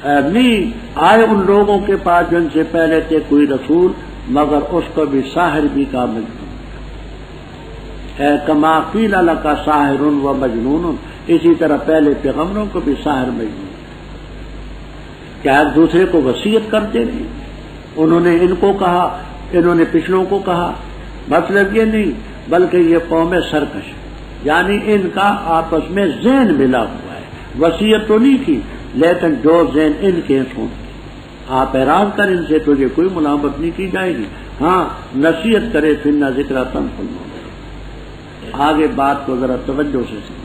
نہیں آئے ان لوگوں کے پاس جن سے پہلے تھے کوئی رسول مگر اس کو بھی ساحر بھی کا مجنون، کما قیل لک ساحر و مجنون، اسی طرح پہلے پیغمبروں کو بھی ساحر مجنون، کیا ایک دوسرے کو وصیت کرتے رہے، انہوں نے ان کو کہا، انہوں نے پچھلوں کو کہا، مطلب یہ نہیں بلکہ یہ قوم سرکش، یعنی ان کا آپس میں ذہن ملا ہوا ہے، وصیت تو نہیں کی لیکن جو ذہن ان کے سن، آپ اعراض کر ان سے تجھے کوئی ملامت نہیں کی جائے گی، ہاں نصیحت کرے فن ذکر تنفع المؤمنین۔ آگے بات کو ذرا توجہ سے سنیں،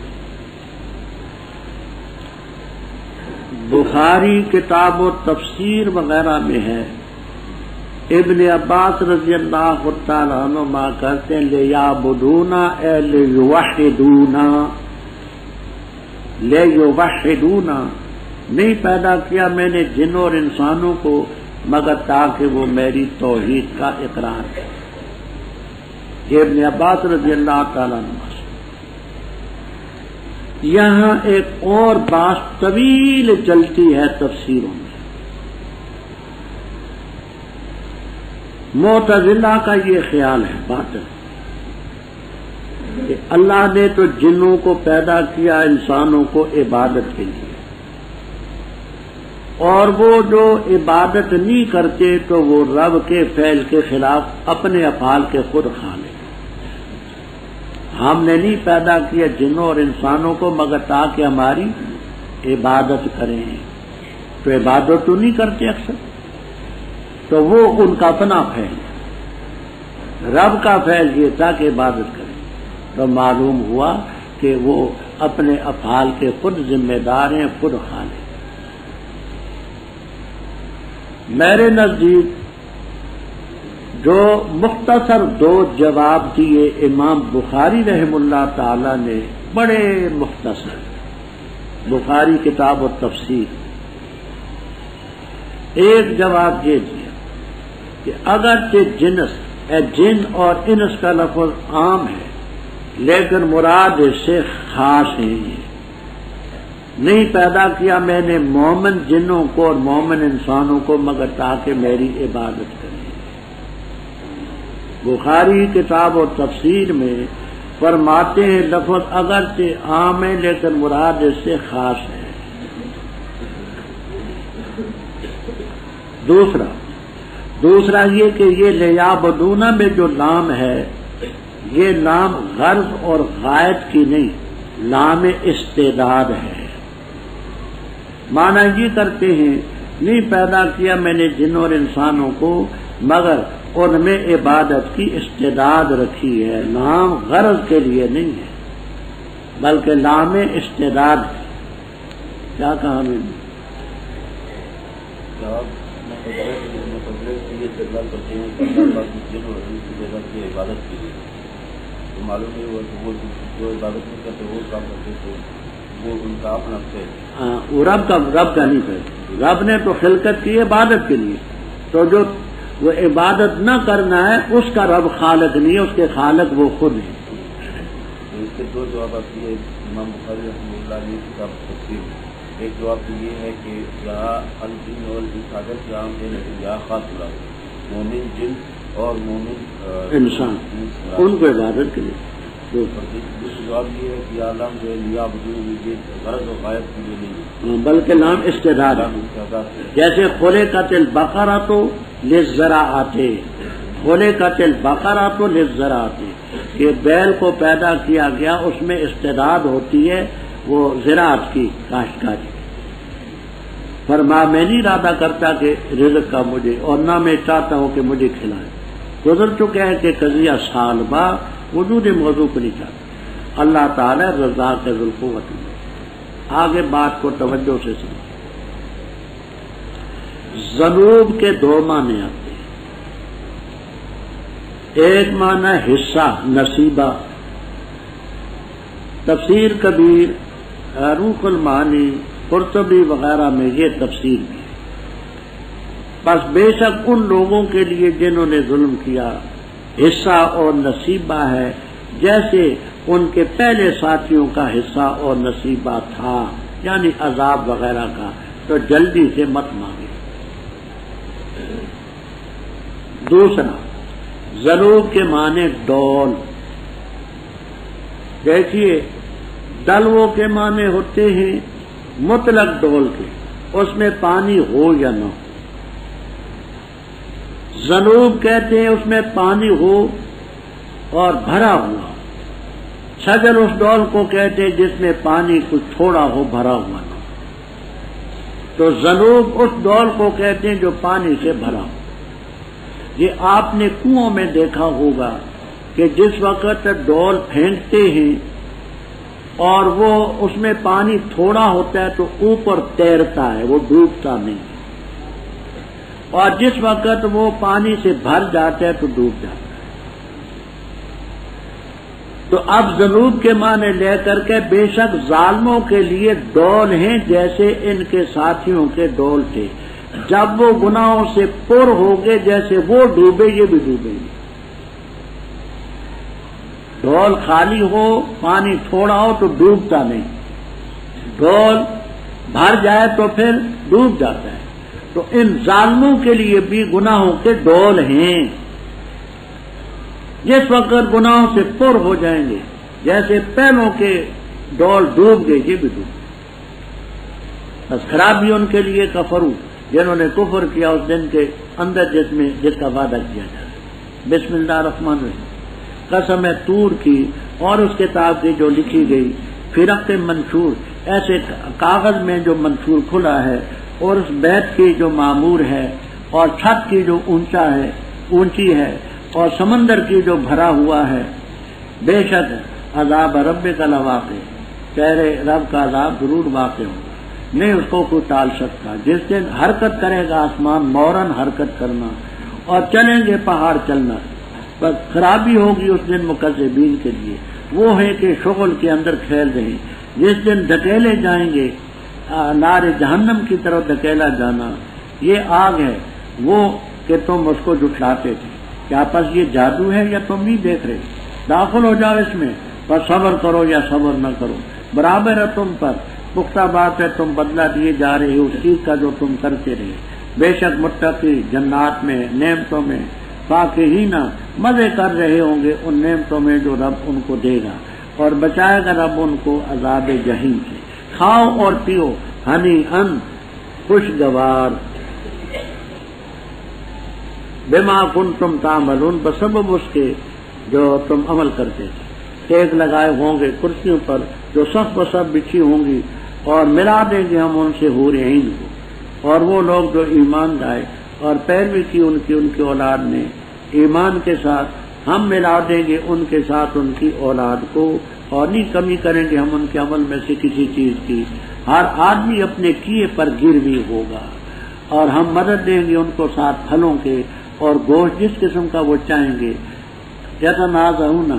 بخاری کتاب و تفسیر وغیرہ میں ہے، ابن عباس رضی اللہ تعالیٰ عنہما کہتے ہیں لیعبدونا اے لیوحدونا، لیوحدونا، نہیں پیدا کیا میں نے جنوں اور انسانوں کو مگر تاکہ وہ میری توحید کا اقرار کریں، یہ ابن عباس رضی اللہ تعالیٰ عنہ۔ یہاں ایک اور بات طویل چلتی ہے تفسیروں میں، معتزلہ کا یہ خیال ہے باطل کہ اللہ نے تو جنوں کو پیدا کیا انسانوں کو عبادت کے لیے، اور وہ جو عبادت نہیں کرتے تو وہ رب کے فعل کے خلاف اپنے افعال کے خود خالق۔ ہم نے نہیں پیدا کیا جنوں اور انسانوں کو مگر تاکہ ہماری عبادت کریں، تو عبادت تو نہیں کرتے اکثر، تو وہ ان کا اپنا فعل ہے، رب کا فعل یہ تھا کہ عبادت کریں، تو معلوم ہوا کہ وہ اپنے افعال کے خود ذمہ دار ہیں، خود خالق۔ میرے نزدیک جو مختصر دو جواب دیے امام بخاری رحم اللہ تعالی نے، بڑے مختصر، بخاری کتاب و تفسیر، ایک جواب یہ دیا کہ اگرچہ جنس جن اور انس کا لفظ عام ہے لیکن مراد اس سے خاص ہے، نہیں پیدا کیا میں نے مومن جنوں کو اور مومن انسانوں کو مگر تاکہ میری عبادت کریں، بخاری کتاب و تفسیر میں فرماتے ہیں لفظ اگرچہ عام ہے لیکن مراد اس سے خاص ہے۔ دوسرا یہ کہ یہ لیعبدون میں جو لام ہے یہ لام غرض اور غائب کی نہیں، لام استعداد ہے۔ معنی یہ کرتے ہیں نہیں پیدا کیا میں نے جنوں اور انسانوں کو مگر ان میں عبادت کی استعداد رکھی ہے، لام غرض کے لیے نہیں ہے بلکہ لام استعداد ہے۔ کیا کہا میں نے؟ عبادت کے لیے تو معلوم ہے وہ جو عبادت نہیں کرتے وہ کام کرتے تھے وہ ان کا اپنا وہ رب کا نہیں کرتے، رب نے تو خلقت کی عبادت کے لیے، تو جو وہ عبادت نہ کرنا ہے اس کا رب خالق نہیں ہے، اس کے خالق وہ خود ہے۔ اس کے دو جواب آتی ہے امام بخاری رحمہ اللہ علیہ کتاب تفسیر۔ ایک جواب تو یہ ہے کہ یہاں الجن اور عادت کے عام ہے لیکن یہاں خاص مراد مومن جن اور مومن انسان ان کو عبادت کے لیے۔ دوسرا جواب یہ ہے کہ عالم جو ہے لیا بجو غرض و غائب کے لیے نہیں بلکہ نام استعداد، جیسے خلقت البقرۃ للزراعۃ، خلقت البقرۃ للزراعۃ کہ بیل کو پیدا کیا گیا اس میں استعداد ہوتی ہے وہ زراعت کی، کاشتکاری۔ فرما میں نہیں ارادہ کرتا کہ رزق کا مجھے، اور نہ میں چاہتا ہوں کہ مجھے کھلائے۔ گزر چکے ہیں کہ قضیہ سال با وجود موضوع کو نہیں چاہتا۔ اللہ تعالی رزاق ذوالقوت ہے۔ آگے بات کو توجہ سے سنیں۔ ذنوب کے دو معنی آتے ہیں، ایک معنی حصہ نصیبہ، تفسیر کبیر، روح المعانی، قرطبی وغیرہ میں یہ تفسیر بھی ہے۔ بس بے شک ان لوگوں کے لیے جنہوں نے ظلم کیا حصہ اور نصیبہ ہے جیسے ان کے پہلے ساتھیوں کا حصہ اور نصیبہ تھا، یعنی عذاب وغیرہ کا، تو جلدی سے مت مانگے۔ دوسرا ذنوب کے معنی ڈول، دیکھیے دلووں کے معنی ہوتے ہیں مطلق ڈول کے، اس میں پانی ہو یا نہ ہو۔ ذنوب کہتے ہیں اس میں پانی ہو اور بھرا ہوا۔ شجر اس ڈول کو کہتے ہیں جس میں پانی کچھ تھوڑا ہو، بھرا ہوا نہ ہو۔ تو ذنوب اس ڈول کو کہتے ہیں جو پانی سے بھرا ہو۔ یہ آپ نے کنووں میں دیکھا ہوگا کہ جس وقت ڈول پھینکتے ہیں اور وہ اس میں پانی تھوڑا ہوتا ہے تو اوپر تیرتا ہے، وہ ڈوبتا نہیں، اور جس وقت وہ پانی سے بھر جاتا ہے تو ڈوب جاتا ہے۔ تو اب ذنوب کے معنی لے کر کے بے شک ظالموں کے لیے ڈول ہیں جیسے ان کے ساتھیوں کے ڈول تھے، جب وہ گناہوں سے پر ہو گئے جیسے وہ ڈوبے یہ بھی ڈوبیں گے۔ ڈول خالی ہو پانی تھوڑا ہو تو ڈوبتا نہیں، ڈول بھر جائے تو پھر ڈوب جاتا ہے۔ تو ان ظالموں کے لیے بھی گناہوں کے ڈول ہیں، جس وقت گناہوں سے پر ہو جائیں گے جیسے پہلوں کے ڈول ڈوب گئے یہ بھی ڈوب گئے۔ بس خرابی ان کے لیے کفرو، جنہوں نے کفر کیا اس دن کے اندر جس کا وعدہ کیا جائے۔ بسم اللہ الرحمن الرحیم، قسم ہے طور کی اور اس کتاب کی جو لکھی گئی، فرق منشور، ایسے کاغذ میں جو منشور کھلا ہے، اور اس بیت کی جو معمور ہے، اور چھت کی جو اونچی ہے، اور سمندر کی جو بھرا ہوا ہے، بے شک عذاب رب کا لواقع، تیرے رب کا عذاب ضرور واقع ہوگا، نہیں اس کو کوئی ٹال سکتا۔ جس دن حرکت کرے گا آسمان، موراً حرکت کرنا، اور چلیں گے پہاڑ چلنا، بس خرابی ہوگی اس دن مکذبین کے لیے۔ وہ ہے کہ شغل کے اندر کھیل رہے، جس دن دھکیلے جائیں گے نار جہنم کی طرف دھکیلا جانا، یہ آگ ہے وہ کہ تم اس کو جھٹلاتے تھے، کیا پس یہ جادو ہے یا تم نہیں دیکھ رہے؟ داخل ہو جاؤ اس میں، بس صبر کرو یا صبر نہ کرو، برابر ہے تم پر، پختہ بات ہے تم بدلہ دیے جا رہے ہو اس چیز کا جو تم کرتے رہے۔ بے شک متقی جنات میں، نعمتوں میں، فاکہین مزے کر رہے ہوں گے ان نعمتوں میں جو رب ان کو دے گا، اور بچائے گا رب ان کو عذاب جہنم سے۔ کھاؤ اور پیو ہنی ان خوشگوار، بما کنتم تعملون، بسبب اس کے جو تم عمل کرتے تھے۔ ٹیک لگائے ہوں گے کرسیوں پر جو سخت و سخت بچھی ہوں گی، اور ملا دیں گے ہم ان سے حور عین کو، اور وہ لوگ جو ایمان لائے اور پیروی کی ان کی اولاد نے ایمان کے ساتھ، ہم ملا دیں گے ان کے ساتھ ان کی اولاد کو، اور نہیں کمی کریں گے ہم ان کے عمل میں سے کسی چیز کی۔ ہر آدمی اپنے کیے پر گروی ہوگا، اور ہم مدد دیں گے ان کو ساتھ پھلوں کے اور گوشت جس قسم کا وہ چاہیں گے۔ یتنازعون،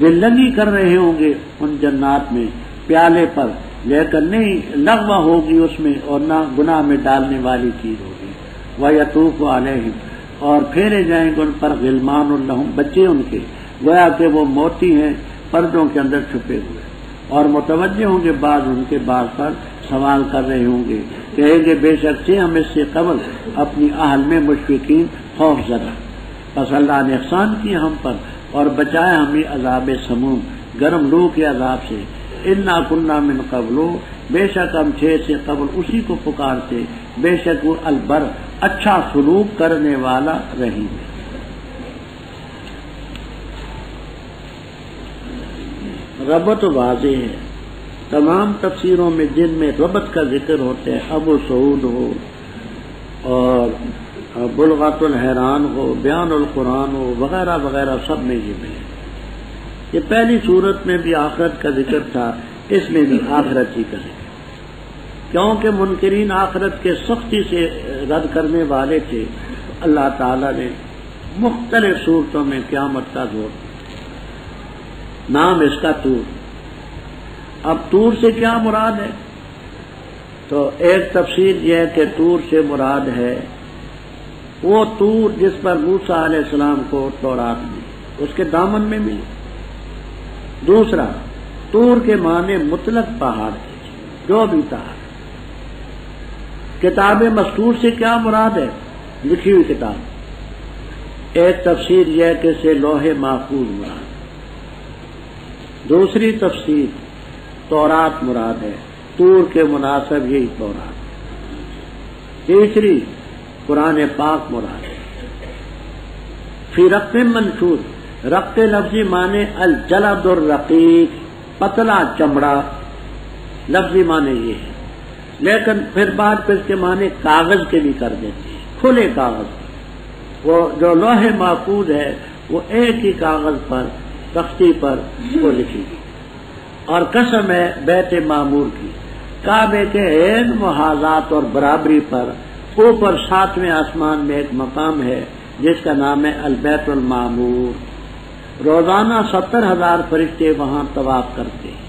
دل لگی کر رہے ہوں گے ان جنات میں پیالے پر، لیکن نہیں لغو ہوگی اس میں، اور نہ گناہ میں ڈالنے والی چیز ہوگی۔ وَيَطُوفُ عَلَيْهِمْ، اور پھیرے جائیں گے ان پر غلمان لہم، بچے ان کے، گویا کہ وہ موتی ہیں پردوں کے اندر چھپے ہوئے، اور متوجہ ہوں گے بعض ان کے بعض پر سوال کر رہے ہوں گے، کہیں گے بے شک سے ہم اس سے قبل اپنی اہل میں مشفقین خوف زدہ، بس اللہ نے احسان کیا ہم پر اور بچایا ہمیں عذاب سموم، گرم لو کے عذاب سے۔ انا کنا من قبل، بے شک ہم تھے سے قبل اسی کو پکارتے، بے شک وہ البر، اچھا سلوک کرنے والا رحیم ہے۔ ربط واضح ہے تمام تفسیروں میں، جن میں ربط کا ذکر ہوتا ہے، ابو سعود ہو اور بلغۃ الحیران ہو، بیان القرآن ہو، وغیرہ وغیرہ، سب میں یہ بھی ہے۔ یہ پہلی صورت میں بھی آخرت کا ذکر تھا، اس میں بھی آخرت ہی کا ذکر، کیونکہ منکرین آخرت کے سختی سے رد کرنے والے تھے۔ اللہ تعالیٰ نے مختلف صورتوں میں قیامت کا زور دیا۔ نام اس کا طور۔ اب طور سے کیا مراد ہے؟ تو ایک تفسیر یہ ہے کہ طور سے مراد ہے وہ طور جس پر موسیٰ علیہ السلام کو تورات ملی، اس کے دامن میں ملی۔ دوسرا، طور کے معنی مطلق پہاڑ تھے، جو بھی تھا۔ کتاب مستور سے کیا مراد ہے؟ لکھی ہوئی کتاب۔ ایک تفسیر یہ کہ سے لوح محفوظ مراد، دوسری تفسیر تورات مراد ہے، طور کے مناسب یہی تورات، تیسری قرآن پاک مراد ہے۔ فی رقت منشور، رقت لفظی معنی الجلد الرقیق، پتلا چمڑا، لفظی معنی یہ ہے، لیکن پھر بعد اس کے معنی کاغذ کے بھی کر دیتے ہیں، کھلے کاغذ۔ وہ جو لوح محفوظ ہے وہ ایک ہی کاغذ پر، تختی پر وہ لکھی گئی، اور قسم ہے بیت معمور کی، کعبے کے عین محاذات اور برابری پر اوپر 7ویں آسمان میں ایک مقام ہے جس کا نام ہے البیت المعمور۔ روزانہ 70,000 فرشتے وہاں طواف کرتے ہیں،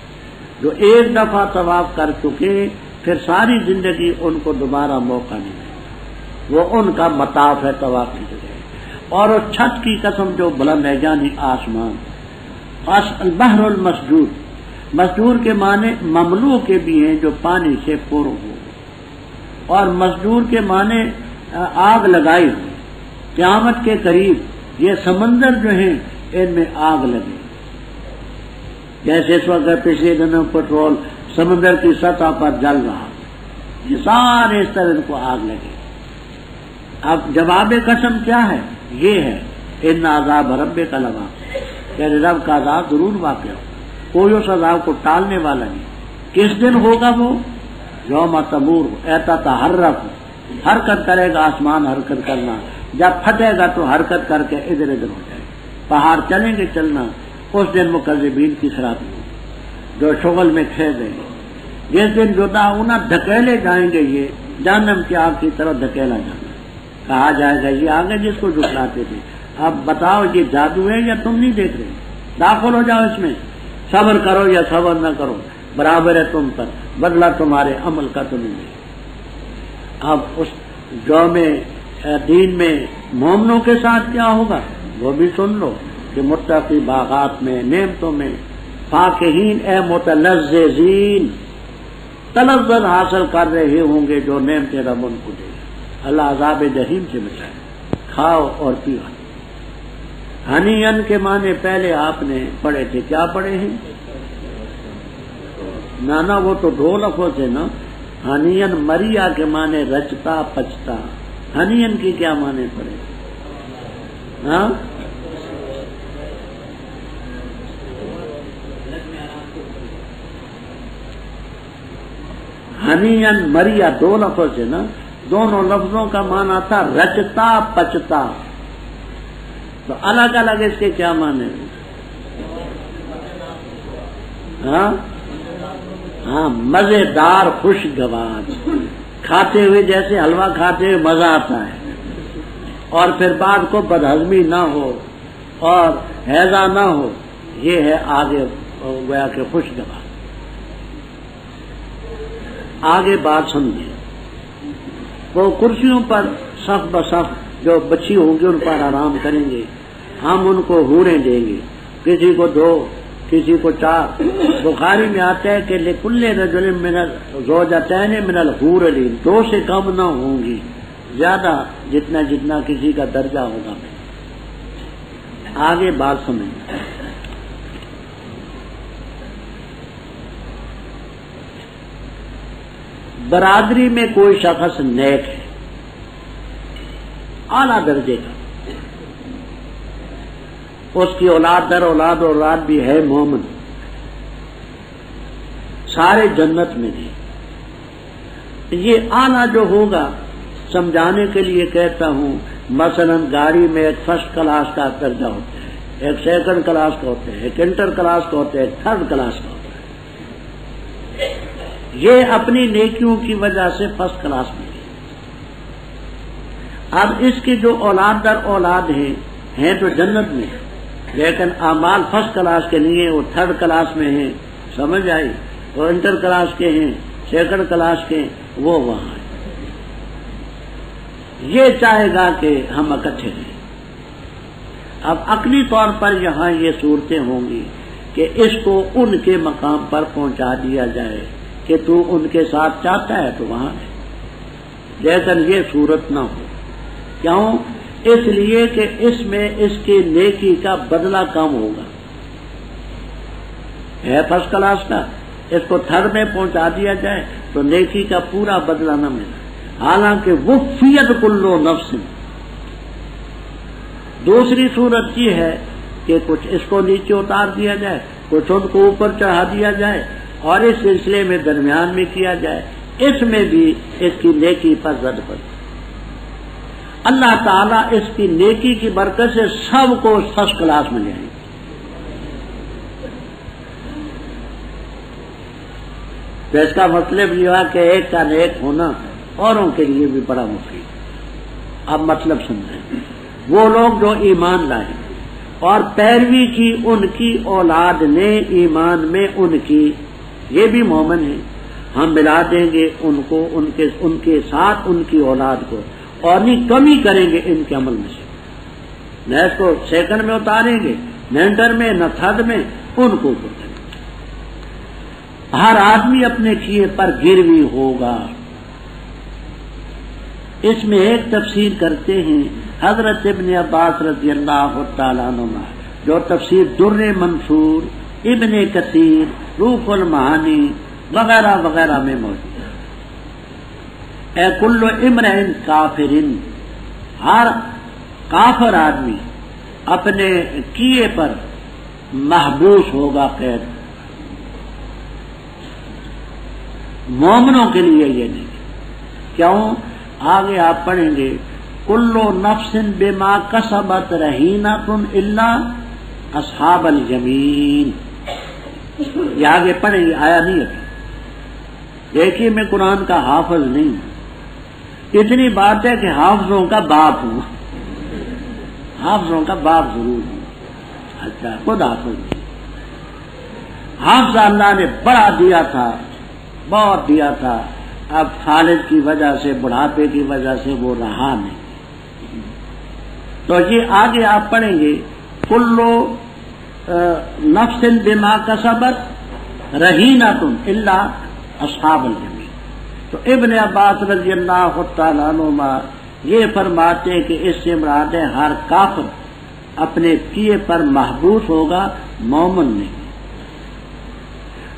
جو ایک دفعہ طواف کر چکے پھر ساری زندگی ان کو دوبارہ موقع نہیں ملتا، وہ ان کا مطاف ہے طواف کی جگہ۔ اور اس چھت کی قسم جو بلند ہے، یعنی آسمان۔ البحر المسجور، مسجور کے معنی مملو کے بھی ہیں جو پانی سے پر ہو، اور مسجور کے معنی آگ لگائی ہوئی، قیامت کے قریب یہ سمندر جو ہیں ان میں آگ لگے، جیسے اس وقت پچھلے دنوں پٹرول سمندر کی سطح پر جل رہا، یہ سارے اس طرح ان کو آگ لگے۔ اب جواب قسم کیا ہے؟ یہ ہے ان عذاب ربک لواقع، یعنی رب کا عذاب ضرور واقع ہو، کوئی اس عذاب کو ٹالنے والا نہیں۔ کس دن ہوگا وہ؟ یوم تمور، ایتا تحرک، حرکت کرے گا آسمان، حرکت کرنا، جب پھٹے گا تو حرکت کر کے ادھر ادھر ہو جائے گا، پہاڑ چلیں گے چلنا۔ اس دن مکذبین کی سرابی ہوگی جو شغل میں کھے گئے، جس دن جدا ہونا دھکیلے جائیں گے، یہ جہنم کی آگ کی طرف دھکیلا جانا، کہا جائے گا یہ آگے جس کو جھٹلاتے تھے، اب بتاؤ یہ جادو ہے یا تم نہیں دیکھ رہے؟ داخل ہو جاؤ اس میں، صبر کرو یا صبر نہ کرو برابر ہے تم پر، بدلہ تمہارے عمل کا تمہیں ملے۔ اب اس یوم دین میں مومنوں کے ساتھ کیا ہوگا وہ بھی سن لو، کہ متقی باغات میں، نعمتوں میں، فاکہین اے متلذذین، تلذذ حاصل کر رہے ہوں گے جو نعمتیں رب ان کو دے گا۔ اللہ عذاب جہنم سے بچائے، کھاؤ اور پیو۔ ہنین کے معنی پہلے آپ نے پڑھے تھے، کیا پڑھے ہیں؟ نانا وہ تو دو لفظ تھے نا. ہنین مریا کے معنی رچتا پچتا، ہنین کی کیا معنی پڑے؟ ہاں ہنین مریا دو لفظ ہے نا، دونوں لفظوں کا معنی تھا رچتا پچتا. تو الگ الگ اس کے کیا معنی؟ ہاں ہاں مزیدار خوشگوار، کھاتے ہوئے جیسے حلوہ کھاتے ہوئے مزہ آتا ہے، اور پھر بعد کو بدہضمی نہ ہو اور ہیضہ نہ ہو، یہ ہے آگے گویا کہ خوشگوار. آگے بات سمجھیں. وہ کرسیوں پر صف بصف جو بچی ہوں گی ان پر آرام کریں گے، ہم ان کو حوریں دیں گے، کسی کو 2 کسی کو 4. بخاری میں آتا ہے کہ لکل رجل من الزوجتین من الحور العین، 2 سے کم نہ ہوں گی، زیادہ جتنا جتنا کسی کا درجہ ہوگا. آگے بات سمجھیں. برادری میں کوئی شخص نیک ہے، اعلیٰ درجے کا، اس کی اولاد در اولاد اولاد بھی ہے مومن، سارے جنت میں ہیں. یہ اعلیٰ جو ہوگا سمجھانے کے لیے کہتا ہوں، مثلا گاڑی میں ایک فرسٹ کلاس کا درجہ ہوتا ہے، ایک سیکنڈ کلاس کا ہوتا ہے، ایک انٹر کلاس کا ہوتا ہے، ایک تھرڈ کلاس کا ہوتا ہے. یہ اپنی نیکیوں کی وجہ سے فرسٹ کلاس میں ہے. اب اس کی جو اولاد در اولاد ہیں تو جنت میں، لیکن اعمال فرسٹ کلاس کے نہیں ہیں، وہ تھرڈ کلاس میں ہیں. سمجھ آئی؟ وہ انٹر کلاس کے ہیں، سیکنڈ کلاس کے ہیں، وہ وہاں ہیں. یہ چاہے گا کہ ہم اکٹھے رہیں. اب عقلی طور پر یہاں یہ صورتیں ہوں گی کہ اس کو ان کے مقام پر پہنچا دیا جائے کہ تو ان کے ساتھ چاہتا ہے تو وہاں ہے، لیکن یہ صورت نہ ہو. کیوں؟ اس لیے کہ اس میں اس کی نیکی کا بدلہ کم ہوگا. ہے فرسٹ کلاس کا، اس کو تھرڈ میں پہنچا دیا جائے تو نیکی کا پورا بدلہ نہ ملے. حالانکہ وفیت کل نفس. دوسری صورت یہ ہے کہ کچھ اس کو نیچے اتار دیا جائے، کچھ ان کو اوپر چڑھا دیا جائے، اور اس سلسلے میں درمیان میں کیا جائے. اس میں بھی اس کی نیکی پر زد پڑے. اللہ تعالیٰ اس کی نیکی کی برکت سے سب کو فرسٹ کلاس میں لے آئیں. تو اس کا مطلب یہ ہوا کہ ایک کا نیک ہونا اوروں کے لیے بھی بڑا مفید. اب مطلب سمجھیں. وہ لوگ جو ایمان لائے اور پیروی کی ان کی اولاد نے ایمان میں ان کی، یہ بھی مومن ہیں، ہم ملا دیں گے ان کو ان کے ساتھ ان کی اولاد کو، اور نہیں کمی کریں گے ان کے عمل میں سے. نہ اس کو سیکنڈ میں اتاریں گے، نہ انٹر میں، نہ تھرڈ میں، ان کو اوپر کریں گے. ہر آدمی اپنے کیے پر گروی ہوگا. اس میں ایک تفسیر کرتے ہیں حضرت ابن عباس رضی اللہ تعالیٰ عنہ، جو تفسیر در منصور، ابن کثیر، روح المعانی وغیرہ وغیرہ میں موجود ہے. اے کل امرئ کافر، ہر کافر آدمی اپنے کیے پر محبوس ہوگا قید. مومنوں کے لیے یہ نہیں. کیوں؟ آگے آپ پڑھیں گے کل نفس بما کسبت رہینۃ الا اصحاب الیمین. یہ آگے پڑھیں گے، آیا نہیں ابھی. دیکھیے میں قرآن کا حافظ نہیں ہوں، اتنی بات ہے کہ حافظوں کا باپ ہوں، حافظوں کا باپ ضرور ہوں. اچھا خود حافظ نہیں. حافظ اللہ نے بڑا دیا تھا، بہت دیا تھا. اب خالد کی وجہ سے، بڑھاپے کی وجہ سے وہ رہا نہیں. تو یہ آگے آپ پڑھیں گے کلو نفس بما کسبت رہینۃ الا اصحاب الیمین. تو ابن عباس رضی اللہ تعالیٰ عنہ یہ فرماتے کہ اس سے مراد ہے ہر کافر اپنے کیے پر محبوس ہوگا، مومن نہیں۔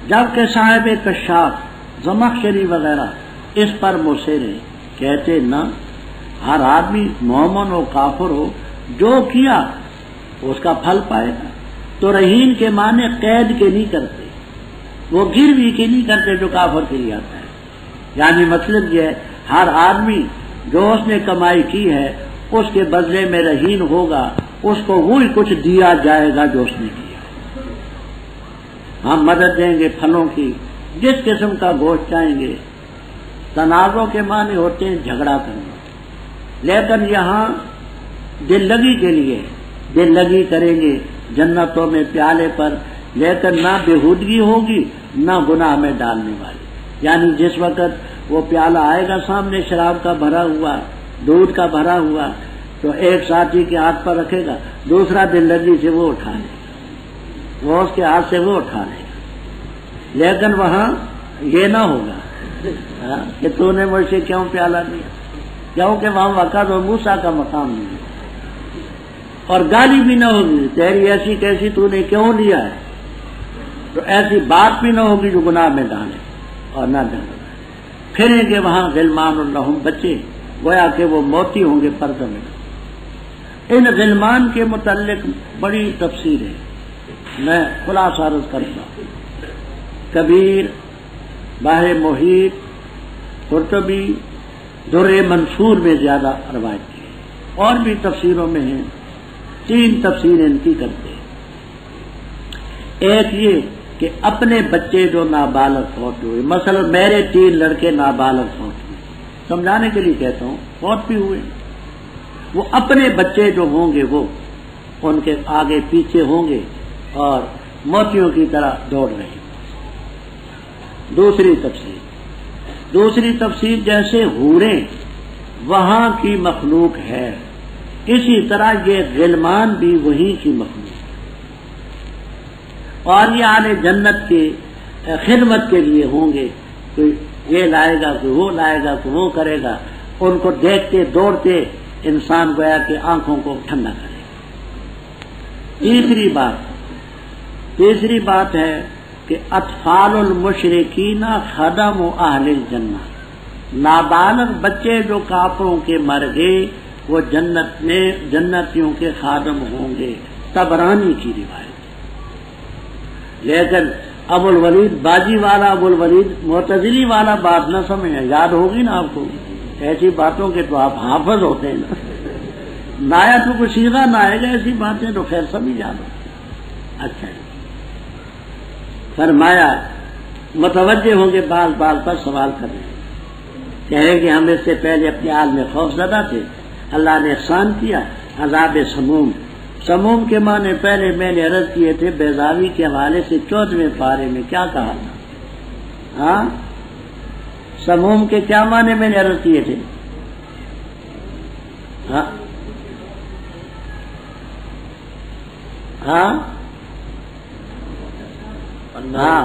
جبکہ صاحب کشاف زمخشری وغیرہ اس پر مصر ہیں، کہتے نہ ہر آدمی مومن ہو کافر ہو جو کیا اس کا پھل پائے گا۔ تو رہین کے معنی قید کے نہیں کرتے، وہ گروی کے نہیں کرتے جو کافر کے لیے آتا ہے۔ یعنی مطلب یہ ہے ہر آدمی جو اس نے کمائی کی ہے اس کے بدلے میں رہین ہوگا، اس کو وہی کچھ دیا جائے گا جو اس نے کیا۔ ہم مدد دیں گے پھلوں کی، جس قسم کا گوشت چاہیں گے۔ تنازع کے معنی ہوتے ہیں جھگڑا کرنا، لیکن یہاں دل لگی کے لیے دل لگی کریں گے جنتوں میں پیالے پر، لیکن نہ بےہودگی ہوگی نہ گناہ میں ڈالنے والی۔ یعنی جس وقت وہ پیالہ آئے گا سامنے شراب کا بھرا ہوا، دودھ کا بھرا ہوا، تو ایک ساتھی کے ہاتھ پر رکھے گا، دوسرا دل لگی سے وہ اٹھا لے گا، وہ اس کے ہاتھ سے وہ اٹھا لے گا۔ لیکن وہاں یہ نہ ہوگا کہ تو نے مجھ سے کیوں پیالہ لیا، کیونکہ وہاں وقت اور موسیٰ کا مقام نہیں ہے۔ اور گالی بھی نہ ہوگی، تیری ایسی کیسی تو نے کیوں لیا ہے، تو ایسی بات بھی نہ ہوگی جو گناہ میں ڈالے اور نہ ڈالے۔ پھریں گے وہاں غلمان اللہم، بچے گویا کہ وہ موتی ہوں گے پردہ میں۔ ان غلمان کے متعلق بڑی تفسیر ہے، میں خلاصہ عرض کرتا ہوں۔ کبیر، بحر محیط، قرطبی، در منصور میں زیادہ روایت کی، اور بھی تفسیروں میں ہیں۔ 3 تفسیریں ان کی کرتے ہیں۔ ایک یہ کہ اپنے بچے جو نابالغ فوت ہوئے، مثلا میرے 3 لڑکے نابالغ فوت ہوئے، سمجھانے کے لیے کہتا ہوں، فوت بھی ہوئے، وہ اپنے بچے جو ہوں گے وہ ان کے آگے پیچھے ہوں گے اور موتیوں کی طرح دوڑ رہے ہیں۔ دوسری تفسیر جیسے حوریں وہاں کی مخلوق ہے، اسی طرح یہ غلمان بھی وہی کی مخلوق، اور یہ اہل جنت کے خدمت کے لیے ہوں گے، کوئی یہ لائے گا کوئی وہ لائے گا کوئی وہ کرے گا، ان کو دیکھتے دوڑتے انسان گویا کہ آنکھوں کو ٹھنڈا کرے گا۔ تیسری بات ہے کہ اطفال المشرکین خدم اہل الجنہ، نابالغ بچے جو کافروں کے مر گئے وہ جنت میں جنتیوں کے خادم ہوں گے، طبرانی کی روایت۔ لیکن ابو الولید باجی والا، ابو الولید معتزلی والا بات نہ سمجھیں، یاد ہوگی نا آپ کو، ایسی باتوں کے تو آپ حافظ ہوتے ہیں نا، نایا تو کوئی سیدھا نہ آئے گا، ایسی باتیں تو خیر سبھی یاد ہوتی۔ اچھا فرمایا متوجہ ہوں گے، بال بال پر سوال کر رہے ہیں، کہیں کہ ہم اس سے پہلے اپنے حال میں خوف زدہ تھے، اللہ نے احسان کیا۔ عذاب سموم کے معنی پہلے میں نے عرض کیے تھے بیضاوی کے حوالے سے 14ویں پارے میں کیا کہا تھا؟ ہاں سموم کے کیا معنی میں نے عرض کیے تھے؟ ہاں ہاں ہاں